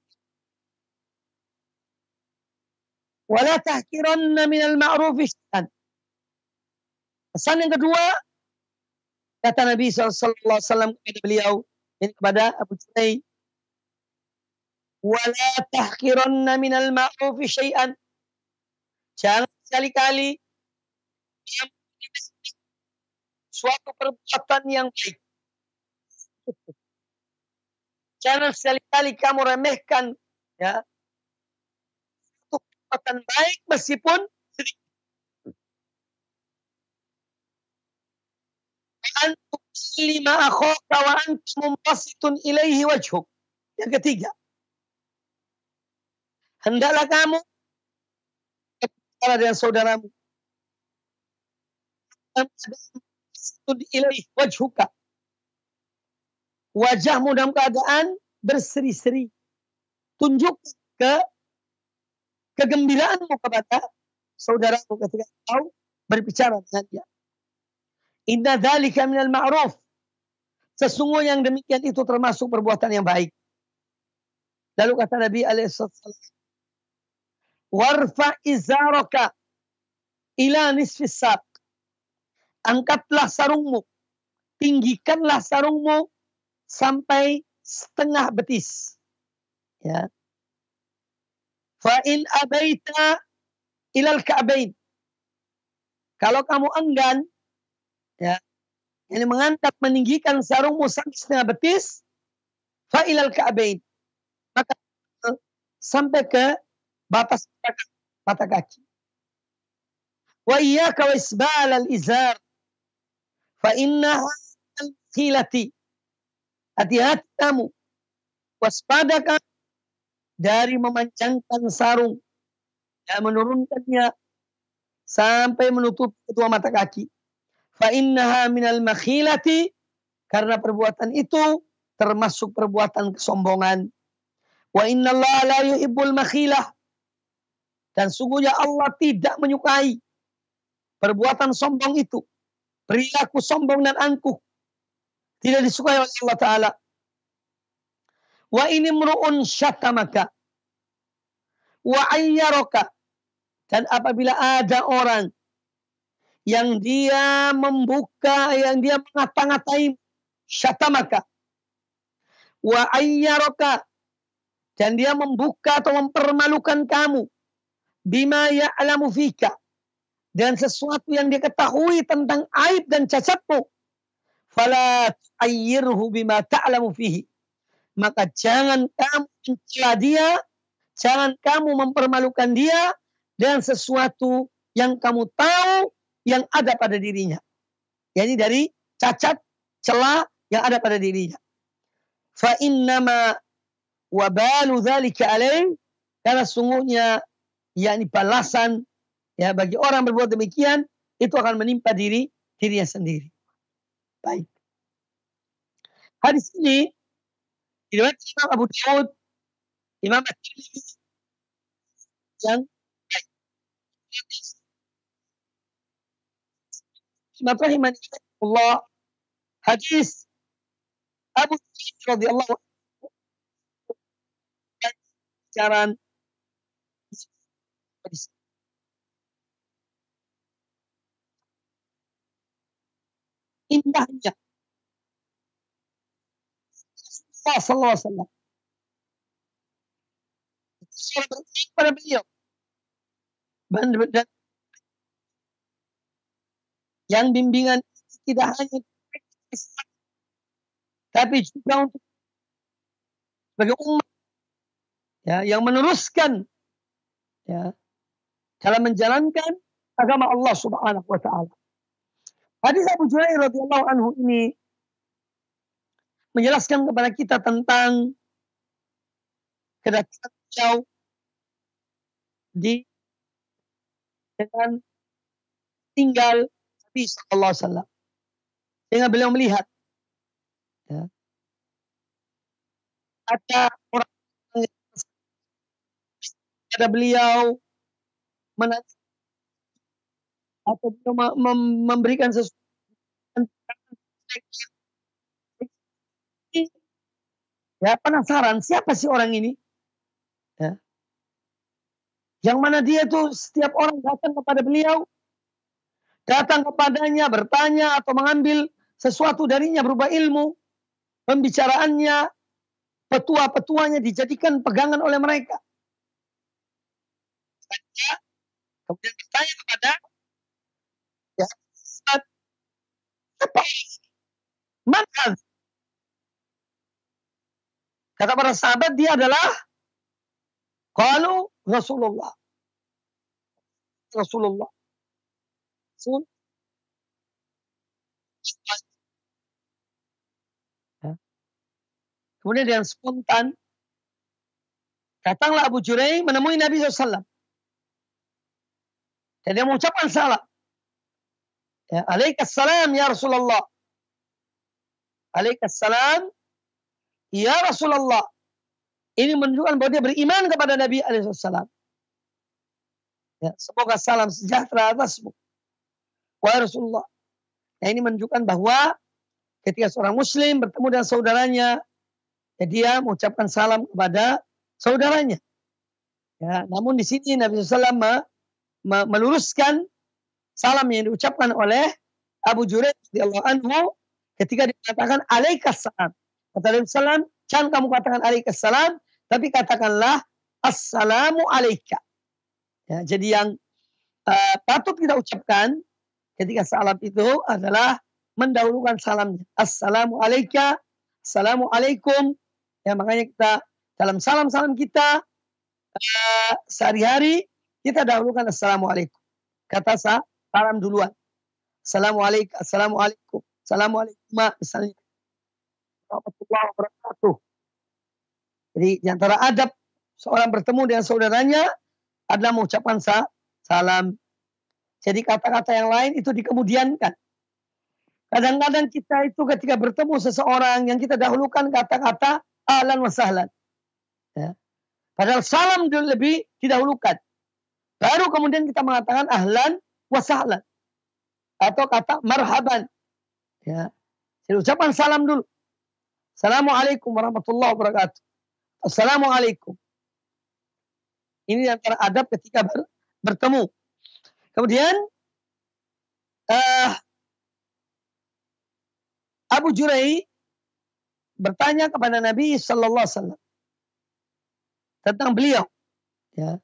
wala tahkiranna minal ma'rufi syai'an. Pesan yang kedua, kata Nabi SAW kepada beliau, ini kepada Abu Jurair, wala tahkiranna minal ma'rufi syai'an. Jangan sekali-kali suatu perbuatan yang baik. Jangan sekali-kali kamu remehkan, ya, suatu perbuatan baik meskipun sedikit. Antum lima akhaka wa antum mumbasitun ilaihi wajhuk. Yang ketiga, hendaklah kamu berbicara dengan saudaramu ilaihi wajhuka, wajahmu dalam keadaan berseri-seri, tunjuk ke kegembiraanmu kepada saudaramu ketika kau berbicara dengan dia. Inna dzalika minal ma'ruf. Sesungguhnya yang demikian itu termasuk perbuatan yang baik. Lalu kata Nabi alaihissalam, warfa izaraka ila nisfis saq. Angkatlah sarungmu, tinggikanlah sarungmu sampai setengah betis. Ya. Fa in abaita ilal ka'bain. Kalau kamu enggan, ya, ini mengangkat, meninggikan sarungmu sampai setengah betis, fa ilal ka'bain, maka sampai ke batas mata kaki. Wa iyyaka wa isbal al-izar fa innaha al-khilati. Hati-hati kamu, waspada kamu dari memanjangkan sarung dan menurunkannya sampai menutup kedua mata kaki. Fa innaha minal makhilati, karena perbuatan itu termasuk perbuatan kesombongan. Wa innallaha la yuhibbul makhilah, dan sungguhnya Allah tidak menyukai perbuatan sombong itu. Perilaku sombong dan angkuh tidak disukai oleh Allah Ta'ala. Wa ini mru'un syatamaka wa ayyaraka, dan apabila ada orang yang dia membuka, yang dia mengata-ngatai, syatamaka wa ayyaraka, dan dia membuka atau mempermalukan kamu, bima ya'lamu fika, dan sesuatu yang dia ketahui tentang aib dan cacatmu, fala tu'ayyirhu bima ta'lamu fihi, maka jangan kamu mencela dia, jangan kamu mempermalukan dia dengan sesuatu yang kamu tahu yang ada pada dirinya. Yani dari cacat, celah yang ada pada dirinya. Fa innama wabalu dzalika alaih, karena sungguhnya yakni balasan, ya, bagi orang berbuat demikian itu akan menimpa dirinya sendiri. Baik. Hadis ini diriwayatkan Imam Abu Daud, Imam At-Tirmidzi yang baik. muslimat rahimani Allah, hadis Abu Hurairah radhiyallahu anhu, ajaran indahnya Rasulullah sallallahu alaihi wasallam. Pada beliau dan yang bimbingan tidak hanya tapi juga untuk sebagai umat ya, yang meneruskan ya, dalam menjalankan agama Allah Subhanahu wa taala. Hadis Abu Hurairah radhiyallahu anhu ini menjelaskan kepada kita tentang kedatangan beliau di dengan tinggal Nabi sallallahu alaihi wasallam. Sehingga beliau melihat ya, ada orang pada beliau menanti atau memberikan sesuatu ya, penasaran siapa sih orang ini ya, yang mana dia tuh setiap orang datang kepada beliau, datang kepadanya bertanya atau mengambil sesuatu darinya berupa ilmu, pembicaraannya, petua-petuanya dijadikan pegangan oleh mereka. Kemudian bertanya kepada ya, siapa mana? Kata para sahabat, dia adalah qalu Rasulullah. Ya. Kemudian dengan spontan datanglah Abu Jurai menemui Nabi SAW. Dan dia mengucapkan salam. Ya, alaikassalam ya Rasulullah. Alaikassalam ya Rasulullah. Ini menunjukkan bahwa dia beriman kepada Nabi SAW. Ya, semoga salam sejahtera atasmu, wahai Rasulullah. Nah, ini menunjukkan bahwa ketika seorang Muslim bertemu dengan saudaranya, ya, dia mengucapkan salam kepada saudaranya. Ya, namun di sini Nabi SAW meluruskan salam yang diucapkan oleh Abu Jurai radhiyallahu anhu ketika dikatakan alaikassalam. Kata Nabi SAW, jangan kamu katakan alaikassalam, tapi katakanlah assalamu alaika. Ya, jadi yang patut kita ucapkan ketika salam itu adalah mendahulukan salamnya. Assalamu alaika, assalamu alaikum. Ya, makanya kita dalam salam-salam kita sehari-hari kita dahulukan assalamualaikum. Kata salam duluan. Assalamualaikum, assalamualaikum, assalamualaikum misalnya. Warahmatullahi wabarakatuh. Jadi di antara adab seorang bertemu dengan saudaranya adalah mengucapkan salam. Jadi kata-kata yang lain itu dikemudiankan. Kadang-kadang kita itu ketika bertemu seseorang yang kita dahulukan kata-kata ahlan wa sahlan. Ya. Padahal salam lebih didahulukan. Baru kemudian kita mengatakan ahlan wa sahlan. Atau kata marhaban. Ya. Jadi ucapan salam dulu. Assalamualaikum warahmatullahi wabarakatuh. Assalamualaikum. Ini antara adab ketika bertemu. Kemudian Abu Jurai bertanya kepada Nabi sallallahu alaihi wasallam tentang beliau. Ya.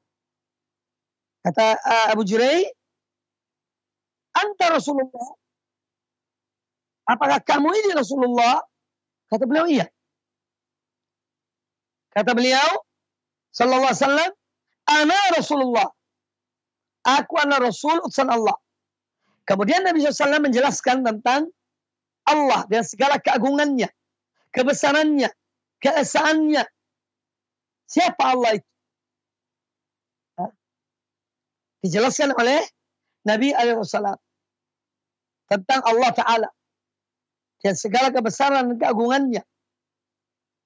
Kata Abu Jurai, anta Rasulullah. Apakah kamu ini Rasulullah? Kata beliau, iya. Kata beliau sallallahu alaihi wasallam, ana Rasulullah. Aku adalah Rasul utusan Allah. Kemudian Nabi SAW menjelaskan tentang Allah dan segala keagungannya, kebesarannya, keesaannya. Siapa Allah itu? Dijelaskan oleh Nabi SAW tentang Allah Ta'ala dan segala kebesaran dan keagungannya,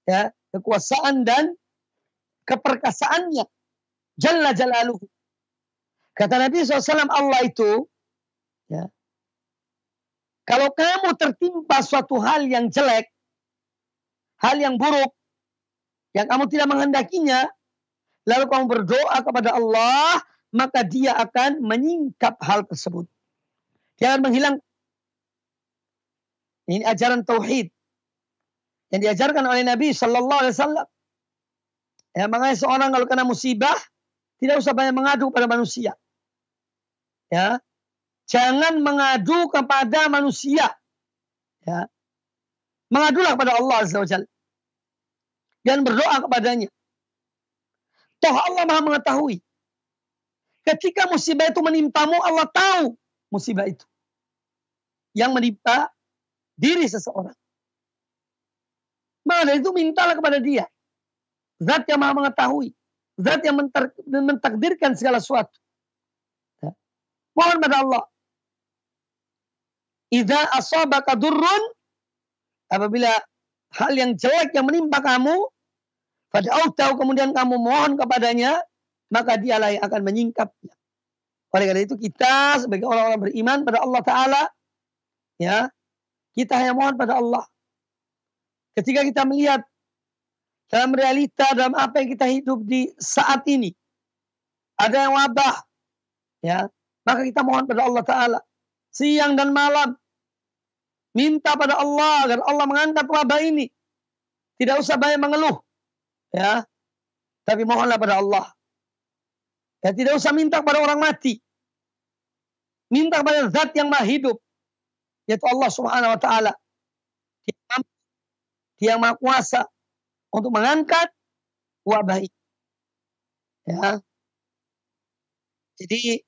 ya, kekuasaan dan keperkasaannya, Jalla Jalaluhu. Kata Nabi SAW, Allah itu ya, Kalau kamu tertimpa suatu hal yang jelek, hal yang buruk, yang kamu tidak menghendakinya, lalu kamu berdoa kepada Allah, maka dia akan menyingkap hal tersebut. Dia akan menghilang. Ini ajaran tauhid yang diajarkan oleh Nabi Sallallahu Alaihi Wasallam. Ya, makanya seorang kalau kena musibah, tidak usah banyak mengadu pada manusia. Ya, jangan mengadu kepada manusia. Ya, mengadulah kepada Allah Azza wa Jalla. Dan berdoa kepadanya. Toh Allah Maha mengetahui. Ketika musibah itu menimpamu, Allah tahu musibah itu. Yang menimpa diri seseorang. Maka dari itu mintalah kepada dia. Zat yang Maha mengetahui. Zat yang mentakdirkan segala sesuatu. Ya. Mohon pada Allah. Idza asabaka durrun, apabila hal yang jelek yang menimpa kamu, fad'autahu, kemudian kamu mohon kepadanya, maka dialah yang akan menyingkapnya. Oleh karena itu kita sebagai orang-orang beriman pada Allah Ta'ala, ya, kita hanya mohon pada Allah. Ketika kita melihat dalam realita, dalam apa yang kita hidup di saat ini, ada yang wabah, ya, maka kita mohon pada Allah Ta'ala siang dan malam, minta pada Allah agar Allah mengangkat wabah ini. Tidak usah banyak mengeluh, ya, tapi mohonlah pada Allah. Ya, tidak usah minta kepada orang mati. Minta kepada zat yang maha hidup, yaitu Allah Subhanahu wa Ta'ala. Dia yang maha kuasa untuk mengangkat wabah ini. Ya. Jadi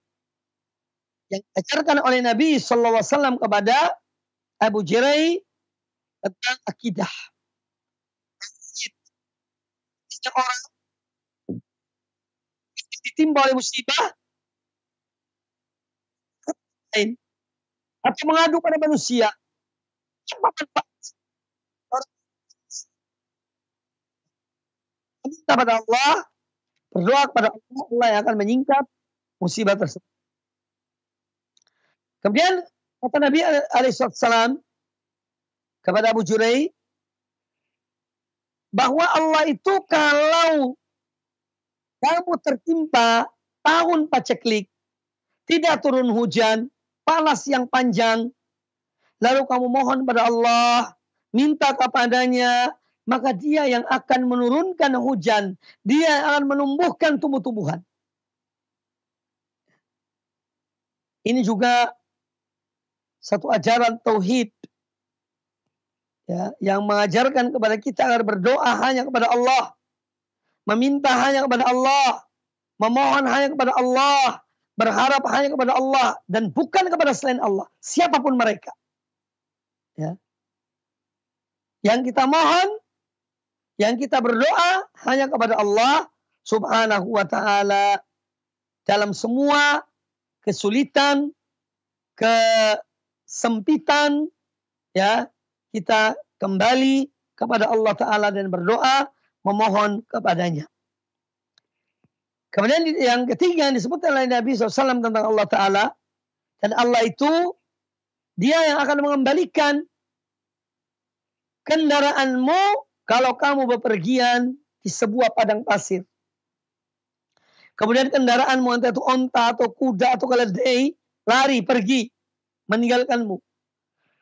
yang diajarkan oleh Nabi Sallallahu Alaihi Wasallam kepada Abu Jirai tentang akidah. Orang ditimpa oleh musibah atau mengadu pada manusia, minta pada Allah, berdoa kepada Allah, Allah yang akan menyingkap musibah tersebut. Kemudian kata Nabi alaihissalam kepada Abu Jurai, bahwa Allah itu kalau kamu tertimpa tahun paceklik, tidak turun hujan, panas yang panjang, lalu kamu mohon pada Allah, minta kepadanya, maka dia yang akan menurunkan hujan, dia yang akan menumbuhkan tumbuh-tumbuhan. Ini juga satu ajaran tauhid, ya, yang mengajarkan kepada kita agar berdoa hanya kepada Allah, meminta hanya kepada Allah, memohon hanya kepada Allah, berharap hanya kepada Allah, dan bukan kepada selain Allah, siapapun mereka. Ya. Yang kita mohon, yang kita berdoa hanya kepada Allah Subhanahu wa Ta'ala dalam semua kesulitan, kesempitan, ya, kita kembali kepada Allah Ta'ala dan berdoa, memohon kepadanya. Kemudian yang ketiga yang disebutkan oleh Nabi SAW tentang Allah Ta'ala, dan Allah itu dia yang akan mengembalikan kendaraanmu kalau kamu bepergian di sebuah padang pasir. Kemudian kendaraanmu entah itu onta atau kuda atau keledai lari pergi meninggalkanmu.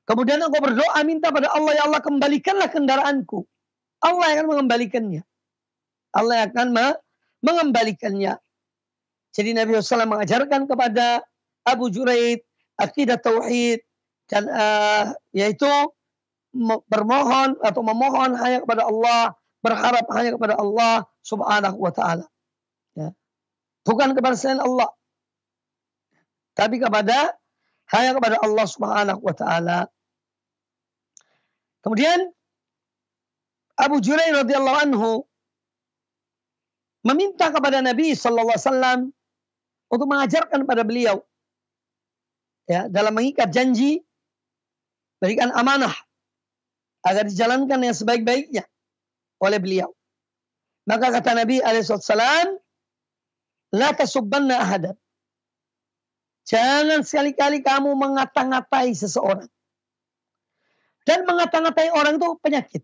Kemudian engkau berdoa minta pada Allah, ya Allah kembalikanlah kendaraanku. Allah yang akan mengembalikannya. Allah yang akan mengembalikannya. Jadi Nabi SAW mengajarkan kepada Abu Juraid akidah tauhid dan yaitu bermohon atau memohon hanya kepada Allah, berharap hanya kepada Allah Subhanahu wa Ta'ala. Ya. Bukan kepada selain Allah, tapi hanya kepada Allah Subhanahu wa Ta'ala. Kemudian Abu Juraid radhiyallahu anhu meminta kepada Nabi sallallahu alaihi wasallam untuk mengajarkan pada beliau, ya, dalam mengikat janji, berikan amanah agar dijalankan yang sebaik-baiknya oleh beliau. Maka kata Nabi alaihissalam, la tasubbanna ahadan. Jangan sekali-kali kamu mengata-ngatai seseorang. Dan mengata-ngatai orang itu penyakit.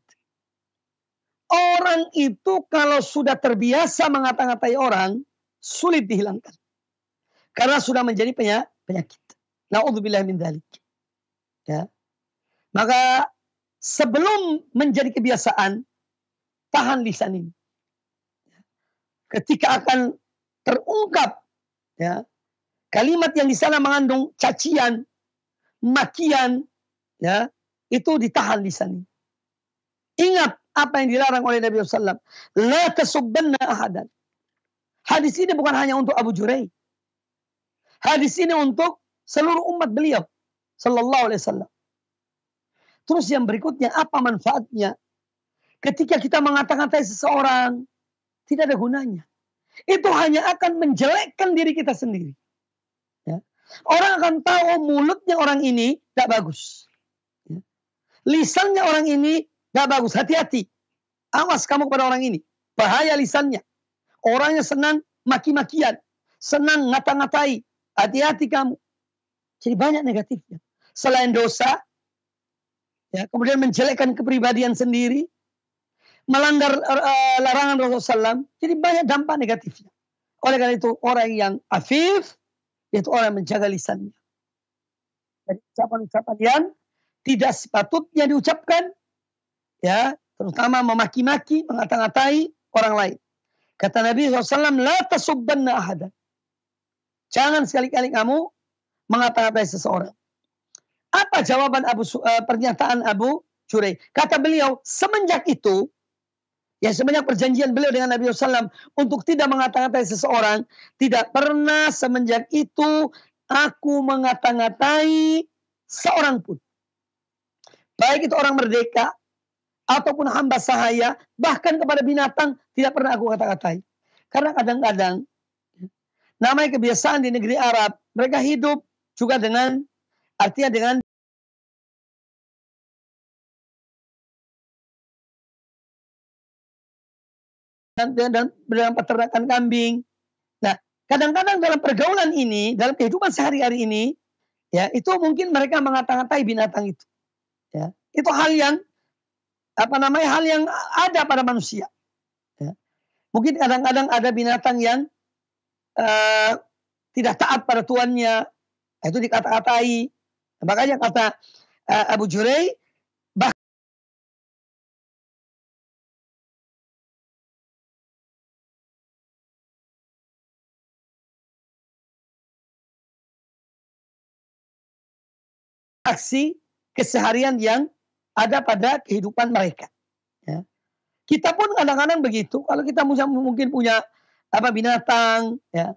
Orang itu kalau sudah terbiasa mengata-ngatai orang, sulit dihilangkan. Karena sudah menjadi penyakit. Na'udzubillah min dzalik. Ya. Maka sebelum menjadi kebiasaan, tahan lisan ini. Ketika akan terungkap ya, kalimat yang di sana mengandung cacian, makian, ya, itu ditahan lisan ini. Ingat apa yang dilarang oleh Nabi SAW. La tasubbanna ahadan. Hadis ini bukan hanya untuk Abu Jurai. Hadis ini untuk seluruh umat beliau. Sallallahu alaihi wasallam. Terus yang berikutnya, apa manfaatnya? Ketika kita mengata-ngatai seseorang, tidak ada gunanya. Itu hanya akan menjelekkan diri kita sendiri. Ya. Orang akan tahu mulutnya orang ini tidak bagus. Ya. Lisannya orang ini tidak bagus. Hati-hati. Awas kamu kepada orang ini. Bahaya lisannya. Orangnya senang maki-makian. Senang ngata-ngatai. Hati-hati kamu. Jadi banyak negatifnya. Selain dosa, ya, kemudian menjelekkan kepribadian sendiri, melanggar larangan Rasulullah SAW, jadi banyak dampak negatifnya. Oleh karena itu, orang yang afif, yaitu orang yang menjaga lisannya. Jadi ucapan-ucapan yang tidak sepatutnya diucapkan, ya, terutama memaki-maki, mengata-ngatai orang lain. Kata Nabi SAW, la tasubbanna ahadan. Jangan sekali-kali kamu mengata-ngatai seseorang. Apa jawaban pernyataan Abu Jurai? Kata beliau, semenjak itu, ya semenjak perjanjian beliau dengan Nabi SAW untuk tidak mengata-ngatai seseorang, tidak pernah semenjak itu aku mengata-ngatai seorang pun. Baik itu orang merdeka, ataupun hamba sahaya, bahkan kepada binatang, tidak pernah aku kata-katai. Karena kadang-kadang, namanya kebiasaan di negeri Arab, mereka hidup juga dengan, artinya dengan dalam peternakan kambing. Nah, kadang-kadang dalam pergaulan ini, dalam kehidupan sehari-hari ini, ya itu mungkin mereka mengata-ngatai binatang itu. Ya, itu hal yang hal yang ada pada manusia. Ya. Mungkin kadang-kadang ada binatang yang tidak taat pada tuannya, itu dikata-katai. Makanya kata Abu Jurai, aksi keseharian yang ada pada kehidupan mereka. Ya. Kita pun kadang-kadang begitu. Kalau kita mungkin punya binatang, ya,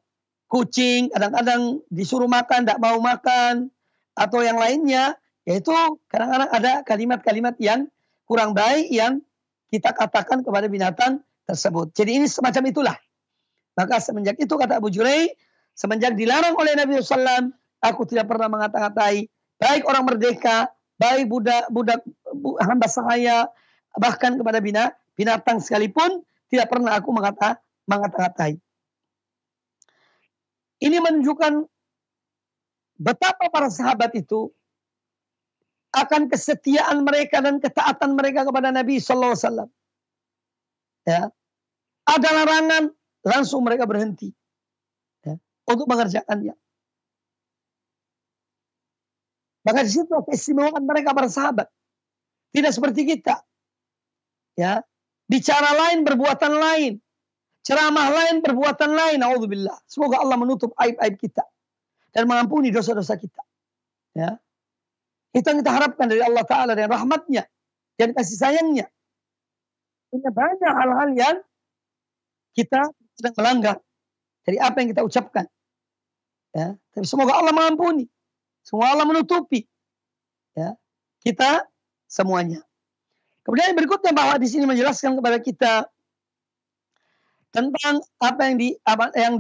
kucing, kadang-kadang disuruh makan, tidak mau makan, atau yang lainnya, yaitu kadang-kadang ada kalimat-kalimat yang kurang baik yang kita katakan kepada binatang tersebut. Jadi ini semacam itulah. Maka semenjak itu kata Abu Jurai, semenjak dilarang oleh Nabi SAW, aku tidak pernah mengata-ngatai baik orang merdeka, baik budak hamba sahaya, bahkan kepada binatang sekalipun, tidak pernah aku mengata-ngatai. Ini menunjukkan betapa para sahabat itu akan kesetiaan mereka dan ketaatan mereka kepada Nabi Sallallahu Alaihi Wasallam. Ya, ada larangan, langsung mereka berhenti, ya, untuk mengerjakannya. Maka di situ keistimewaan mereka para sahabat. Tidak seperti kita. Ya, bicara lain, perbuatan lain. Ceramah lain, perbuatan lain. Na'udzubillah. Semoga Allah menutup aib-aib kita dan mengampuni dosa-dosa kita. Ya. Itu yang kita harapkan dari Allah Ta'ala dan rahmatnya dan kasih sayangnya. Punya banyak hal-hal yang kita sedang melanggar dari apa yang kita ucapkan. Ya. Tapi semoga Allah mengampuni. Semoga Allah menutupi, ya, kita semuanya. Kemudian berikutnya bahwa di sini menjelaskan kepada kita tentang apa yang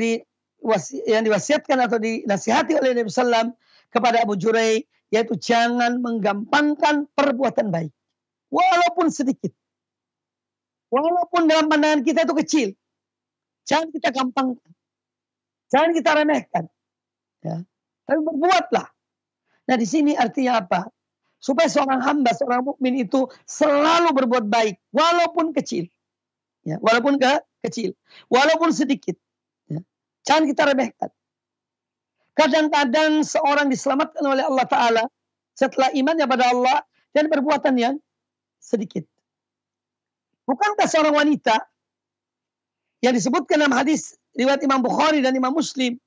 diwasiatkan atau dinasihati oleh Nabi SAW kepada Abu Jurai, yaitu jangan menggampangkan perbuatan baik, walaupun sedikit, walaupun dalam pandangan kita itu kecil, jangan kita gampangkan, jangan kita remehkan, ya. Tapi berbuatlah. Nah di sini artinya apa? Supaya seorang hamba, seorang mukmin itu selalu berbuat baik. Walaupun kecil. Ya, walaupun kecil. Walaupun sedikit. Ya. Jangan kita remehkan. Kadang-kadang seorang diselamatkan oleh Allah Ta'ala setelah imannya pada Allah dan perbuatan yang sedikit. Bukankah seorang wanita yang disebutkan dalam hadis riwayat Imam Bukhari dan Imam Muslim,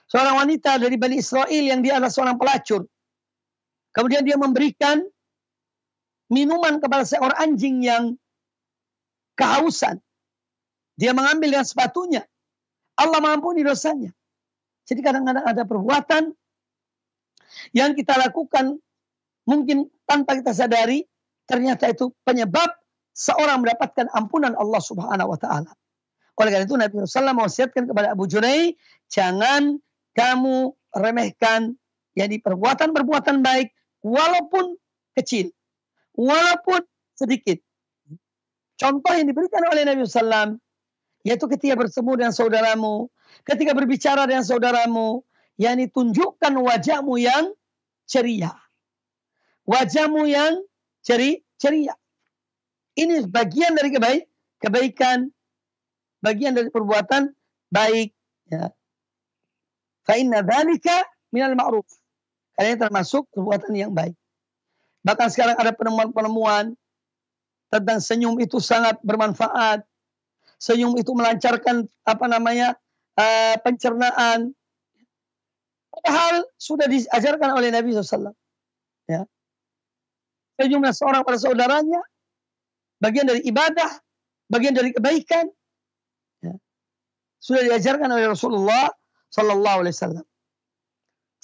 seorang wanita dari Bani Israel yang dia adalah seorang pelacur. Kemudian dia memberikan minuman kepada seorang anjing yang kehausan. Dia mengambil dengan sepatunya. Allah mengampuni dosanya. Jadi kadang-kadang ada perbuatan yang kita lakukan mungkin tanpa kita sadari, ternyata itu penyebab seorang mendapatkan ampunan Allah Subhanahu wa Ta'ala. Oleh karena itu Nabi SAW mewasiatkan kepada Abu Junaih, jangan kamu remehkan yakni perbuatan-perbuatan baik walaupun kecil, walaupun sedikit. Contoh yang diberikan oleh Nabi SAW yaitu ketika bertemu dengan saudaramu, ketika berbicara dengan saudaramu, yakni tunjukkan wajahmu yang ceria. Wajahmu yang ceria. Ini bagian dari kebaikan, bagian dari perbuatan baik. Ya. Fa inna dzalika minal ma'ruf. Karena ini termasuk perbuatan yang baik. Bahkan sekarang ada penemuan-penemuan tentang senyum itu sangat bermanfaat. Senyum itu melancarkan pencernaan. Padahal sudah diajarkan oleh Nabi SAW. Ya. Senyumnya seorang pada saudaranya bagian dari ibadah, bagian dari kebaikan. Ya. Sudah diajarkan oleh Rasulullah Sallallahu Alaihi Wasallam.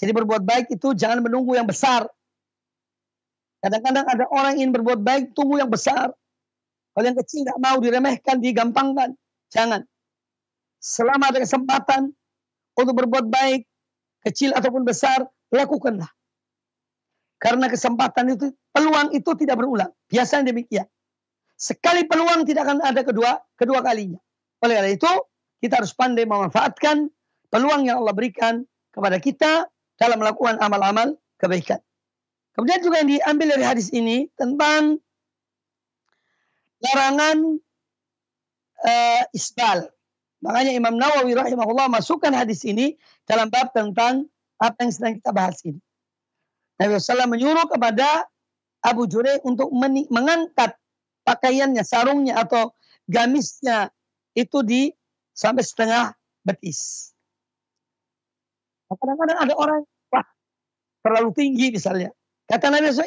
Jadi berbuat baik itu jangan menunggu yang besar. Kadang-kadang ada orang ingin berbuat baik tunggu yang besar. Kalau yang kecil tidak mau diremehkan, digampangkan. Jangan. Selama ada kesempatan untuk berbuat baik, kecil ataupun besar, lakukanlah. Karena kesempatan itu, peluang itu tidak berulang. Biasanya demikian. Sekali peluang tidak akan ada kedua kalinya. Oleh karena itu, kita harus pandai memanfaatkan peluang yang Allah berikan kepada kita dalam melakukan amal-amal kebaikan. Kemudian juga yang diambil dari hadis ini tentang larangan isbal. Makanya Imam Nawawi rahimahullah masukkan hadis ini dalam bab tentang apa yang sedang kita bahas ini. Nabi SAW menyuruh kepada Abu Junaih untuk mengangkat pakaiannya, sarungnya atau gamisnya itu sampai setengah betis. Kadang-kadang ada orang, wah terlalu tinggi misalnya. Kata Nabi SAW,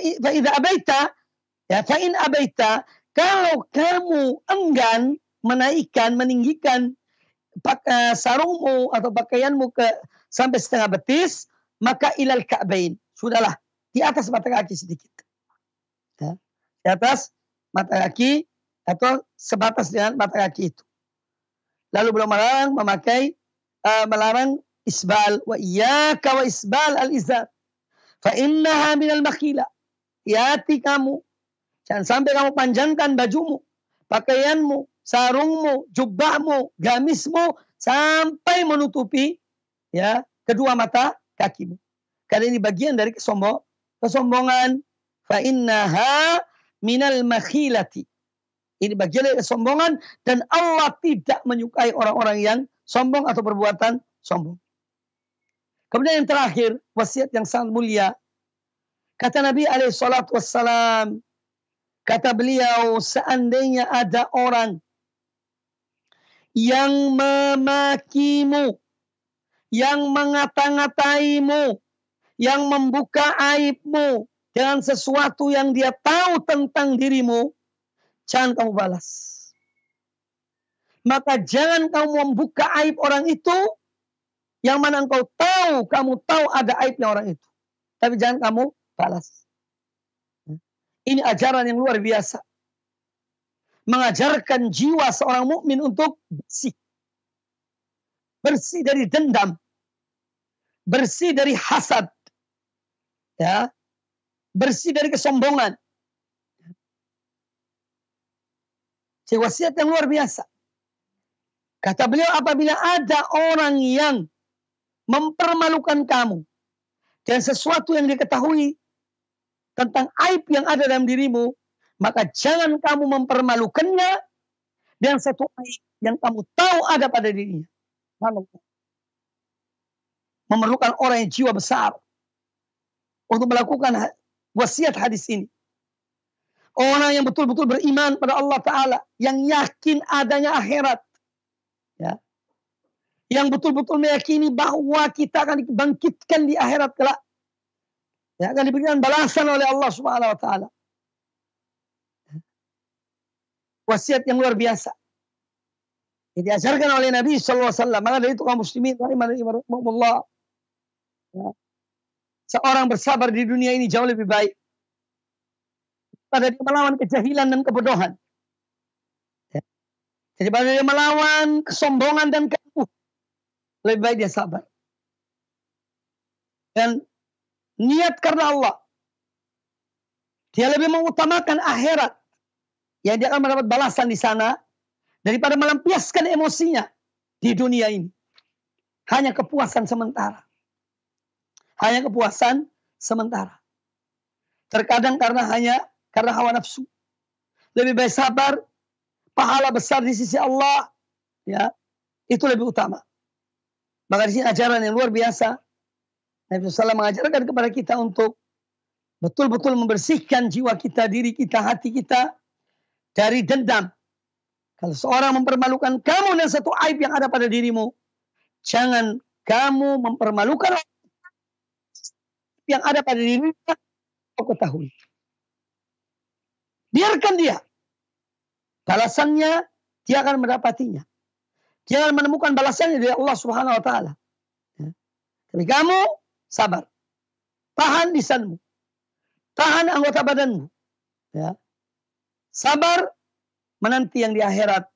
fa'in abaita, kalau kamu enggan menaikkan, meninggikan sarungmu atau pakaianmu sampai setengah betis, maka ilal ka'bain. Sudahlah, di atas mata kaki sedikit. Ya, di atas mata kaki atau sebatas dengan mata kaki itu. Lalu beliau melarang isbal. Wa iyyaka wa isbal al-izar. Fa innaha minal makhila. Hati kamu. Jangan sampai kamu panjangkan bajumu, pakaianmu, sarungmu, jubahmu, gamismu sampai menutupi ya kedua mata kakimu. Karena ini bagian dari kesombongan. Fa innaha minal makhilati. Ini bagian dari kesombongan dan Allah tidak menyukai orang-orang yang sombong atau perbuatan sombong. Kemudian yang terakhir, wasiat yang sangat mulia. Kata Nabi SAW, kata beliau, seandainya ada orang yang memakimu, yang mengata-ngataimu, yang membuka aibmu dengan sesuatu yang dia tahu tentang dirimu, jangan kamu balas. Maka jangan kamu membuka aib orang itu, yang mana kamu tahu ada aibnya orang itu. Tapi jangan kamu balas. Ini ajaran yang luar biasa. Mengajarkan jiwa seorang mukmin untuk bersih. Bersih dari dendam. Bersih dari hasad. Ya. Bersih dari kesombongan. Jadi wasiat yang luar biasa. Kata beliau, apabila ada orang yang mempermalukan kamu dan sesuatu yang diketahui tentang aib yang ada dalam dirimu, maka jangan kamu mempermalukannya dengan satu aib yang kamu tahu ada pada dirinya. Memerlukan orang yang jiwa besar untuk melakukan wasiat hadis ini. Orang yang betul-betul beriman pada Allah Ta'ala, yang yakin adanya akhirat, ya, yang betul-betul meyakini bahwa kita akan dibangkitkan di akhirat kelak, ya, akan diberikan balasan oleh Allah Subhanahu Wa Ta'ala. Wasiat yang luar biasa yang diajarkan oleh Nabi Sallallahu Alaihi Wasallam. Maka dari itu kaum muslimin rahimahumullah, ya, seorang bersabar di dunia ini jauh lebih baik pada dia melawan kejahilan dan kebodohan. Ya. Jadi pada dia melawan kesombongan dan keangkuhan, lebih baik dia sabar. Dan niat karena Allah. Dia lebih mengutamakan akhirat, yang dia akan mendapat balasan di sana, daripada melampiaskan emosinya di dunia ini. Hanya kepuasan sementara. Hanya kepuasan sementara. Terkadang karena hawa nafsu. Lebih baik sabar, pahala besar di sisi Allah, ya, itu lebih utama. Maka di sini ajaran yang luar biasa. Nabi SAW mengajarkan kepada kita untuk betul-betul membersihkan jiwa kita, diri kita, hati kita dari dendam. Kalau seorang mempermalukan kamu dengan satu aib yang ada pada dirimu, jangan kamu mempermalukan yang ada pada dirimu, kau ketahui. Biarkan dia. Balasannya dia akan mendapatinya. Dia akan menemukan balasannya dari Allah Subhanahu Wa Ta'ala. Ya. Tapi kamu sabar. Tahan lisanmu. Tahan anggota badanmu. Ya. Sabar menanti yang di akhirat,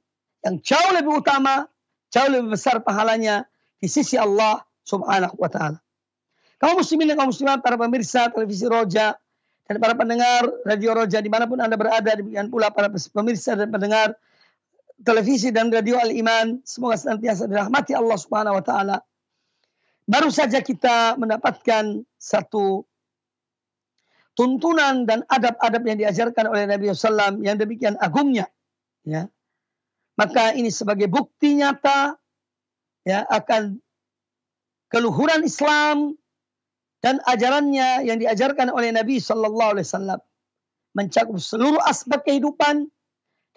yang jauh lebih utama, jauh lebih besar pahalanya di sisi Allah Subhanahu Wa Ta'ala. Kaum muslimin dan kaum muslimat, para pemirsa televisi Roja dan para pendengar radio Roja dimanapun Anda berada, demikian pula para pemirsa dan pendengar televisi dan radio Al-Iman, semoga senantiasa dirahmati Allah Subhanahu Wa Ta'ala. Baru saja kita mendapatkan satu tuntunan dan adab-adab yang diajarkan oleh Nabi SAW yang demikian agungnya, ya. Maka ini sebagai bukti nyata, ya, akan keluhuran Islam dan ajarannya yang diajarkan oleh Nabi Sallallahu Alaihi Wasallam, mencakup seluruh aspek kehidupan,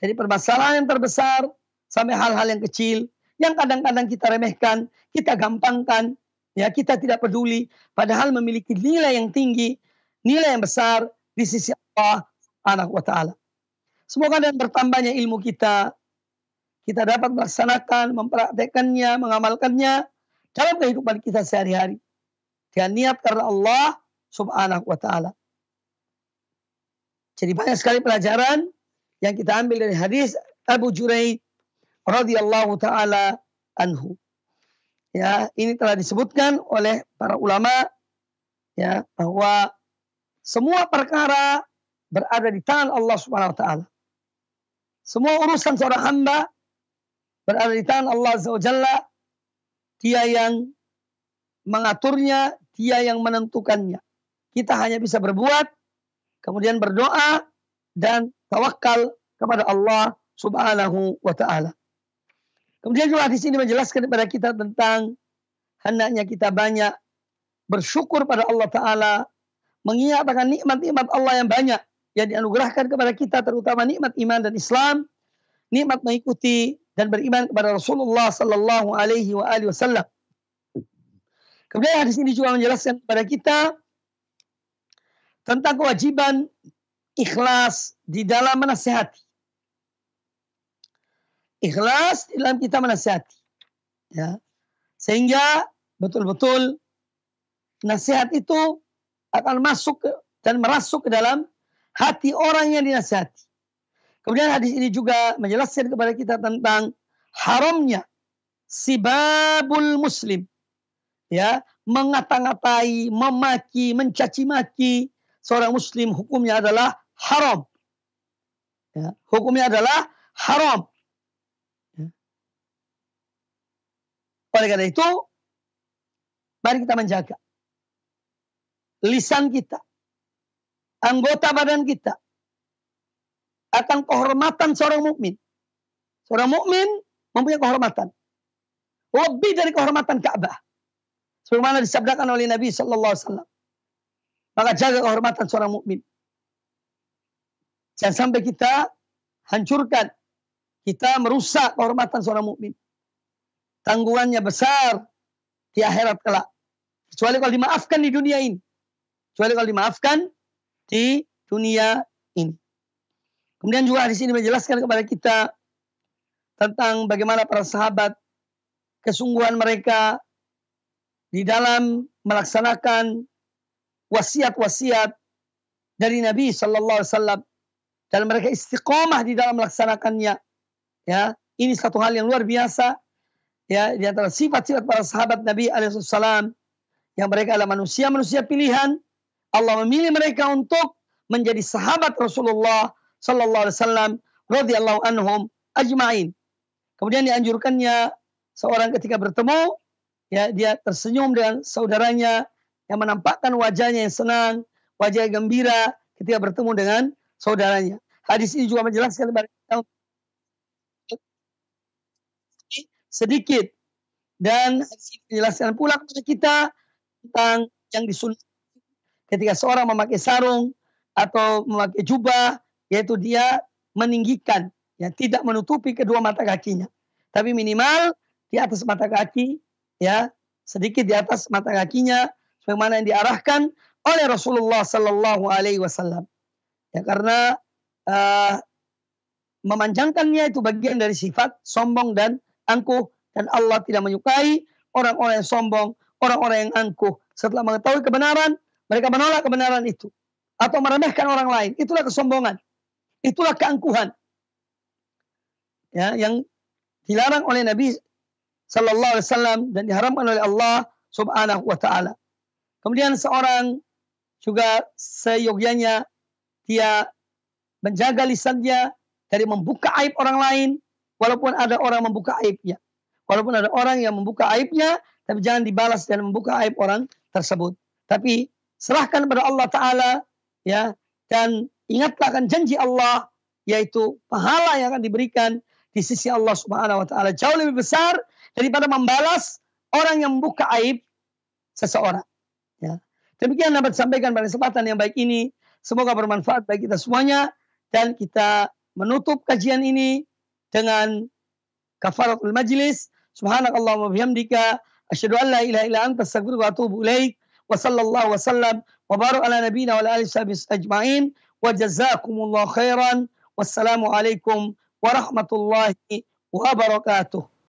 dari permasalahan yang terbesar sampai hal-hal yang kecil yang kadang-kadang kita remehkan, kita gampangkan, ya, kita tidak peduli, padahal memiliki nilai yang tinggi, nilai yang besar di sisi Allah Subhanahu Wa Ta'ala. Semoga dengan bertambahnya ilmu kita dapat melaksanakan, mempraktekannya, mengamalkannya dalam kehidupan kita sehari-hari dengan niat karena Allah Subhanahu Wa Ta'ala. Jadi banyak sekali pelajaran yang kita ambil dari hadis Abu Juraid radhiyallahu taala anhu. Ya, ini telah disebutkan oleh para ulama, ya, bahwa semua perkara berada di tangan Allah Subhanahu Wa Ta'ala. Semua urusan seorang hamba berada di tangan Allah Azza wa Jalla. Dia yang mengaturnya, dia yang menentukannya. Kita hanya bisa berbuat, kemudian berdoa dan tawakal kepada Allah Subhanahu Wa Ta'ala. Kemudian juga di sini menjelaskan kepada kita tentang hendaknya kita banyak bersyukur pada Allah Ta'ala, mengingat akan nikmat-nikmat Allah yang banyak yang dianugerahkan kepada kita, terutama nikmat iman dan Islam, nikmat mengikuti dan beriman kepada Rasulullah Sallallahu Alaihi Wasallam. Kemudian hadis ini juga menjelaskan kepada kita tentang kewajiban ikhlas di dalam menasihati. Ikhlas di dalam kita menasihati, ya, sehingga betul-betul nasihat itu akan masuk dan merasuk ke dalam hati orang yang dinasihati. Kemudian hadis ini juga menjelaskan kepada kita tentang haramnya sibabul muslim, ya, mengata-ngatai, memaki, mencaci maki seorang muslim, hukumnya adalah haram. Ya, hukumnya adalah haram. Ya. Oleh karena itu, mari kita menjaga lisan kita anggota badan kita, akan kehormatan seorang mukmin. Seorang mukmin mempunyai kehormatan lebih dari kehormatan Ka'bah. Sebagaimana disabdakan oleh Nabi sallallahu alaihi wasallam. Maka jaga kehormatan seorang mukmin. Jangan sampai kita hancurkan, kita merusak kehormatan seorang mukmin. Tanggungannya besar di akhirat kelak. Kecuali kalau dimaafkan di dunia ini. Kecuali kalau dimaafkan di dunia ini. Kemudian juga di sini menjelaskan kepada kita tentang bagaimana para sahabat, kesungguhan mereka di dalam melaksanakan wasiat-wasiat dari Nabi sallallahu alaihi wasallam, dan mereka istiqomah di dalam melaksanakannya. Ya, ini satu hal yang luar biasa. Ya, di antara sifat-sifat para sahabat Nabi alaihi wasallam, yang mereka adalah manusia-manusia pilihan. Allah memilih mereka untuk menjadi sahabat Rasulullah sallallahu alaihi wasallam radhiyallahu anhum ajma'in. Kemudian dianjurkannya seorang ketika bertemu, ya, dia tersenyum dengan saudaranya, yang menampakkan wajahnya yang senang, wajah yang gembira ketika bertemu dengan saudaranya. Hadis ini juga menjelaskan kepada kita sedikit, dan hadis ini menjelaskan pula kepada kita tentang yang disunnahkan ketika seorang memakai sarung atau memakai jubah, yaitu dia meninggikan, ya, tidak menutupi kedua mata kakinya, tapi minimal di atas mata kaki, ya, sedikit di atas mata kakinya, sebagaimana yang diarahkan oleh Rasulullah sallallahu alaihi wasallam. Ya, karena memanjangkannya itu bagian dari sifat sombong dan angkuh, dan Allah tidak menyukai orang-orang yang sombong, orang-orang yang angkuh. Setelah mengetahui kebenaran, mereka menolak kebenaran itu atau meremehkan orang lain. Itulah kesombongan, itulah keangkuhan, ya, yang dilarang oleh Nabi sallallahu alaihi wasallam dan diharamkan oleh Allah subhanahu wa ta'ala. Kemudian seorang juga seyogyanya dia menjaga lisannya dari membuka aib orang lain, walaupun ada orang membuka aibnya. Walaupun ada orang yang membuka aibnya, tapi jangan dibalas dan membuka aib orang tersebut. Tapi serahkan kepada Allah Ta'ala, ya, dan ingatlah akan janji Allah, yaitu pahala yang akan diberikan di sisi Allah Subhanahu wa Ta'ala jauh lebih besar daripada membalas orang yang membuka aib seseorang. Ya. Demikian dapat disampaikan pada kesempatan yang baik ini. Semoga bermanfaat bagi kita semuanya, dan kita menutup kajian ini dengan kafaratul majlis. Subhanakallahumma bihamdika asyhadu an la ilaha illa anta astaghfiruka wa atubu ilaik. Wa sallallahu wasallam wa barak ala nabiyyina wa ala alihi washabbihi ajma'in. Wa jazakumullahu khairan. Wassalamu alaikum warahmatullahi wabarakatuh.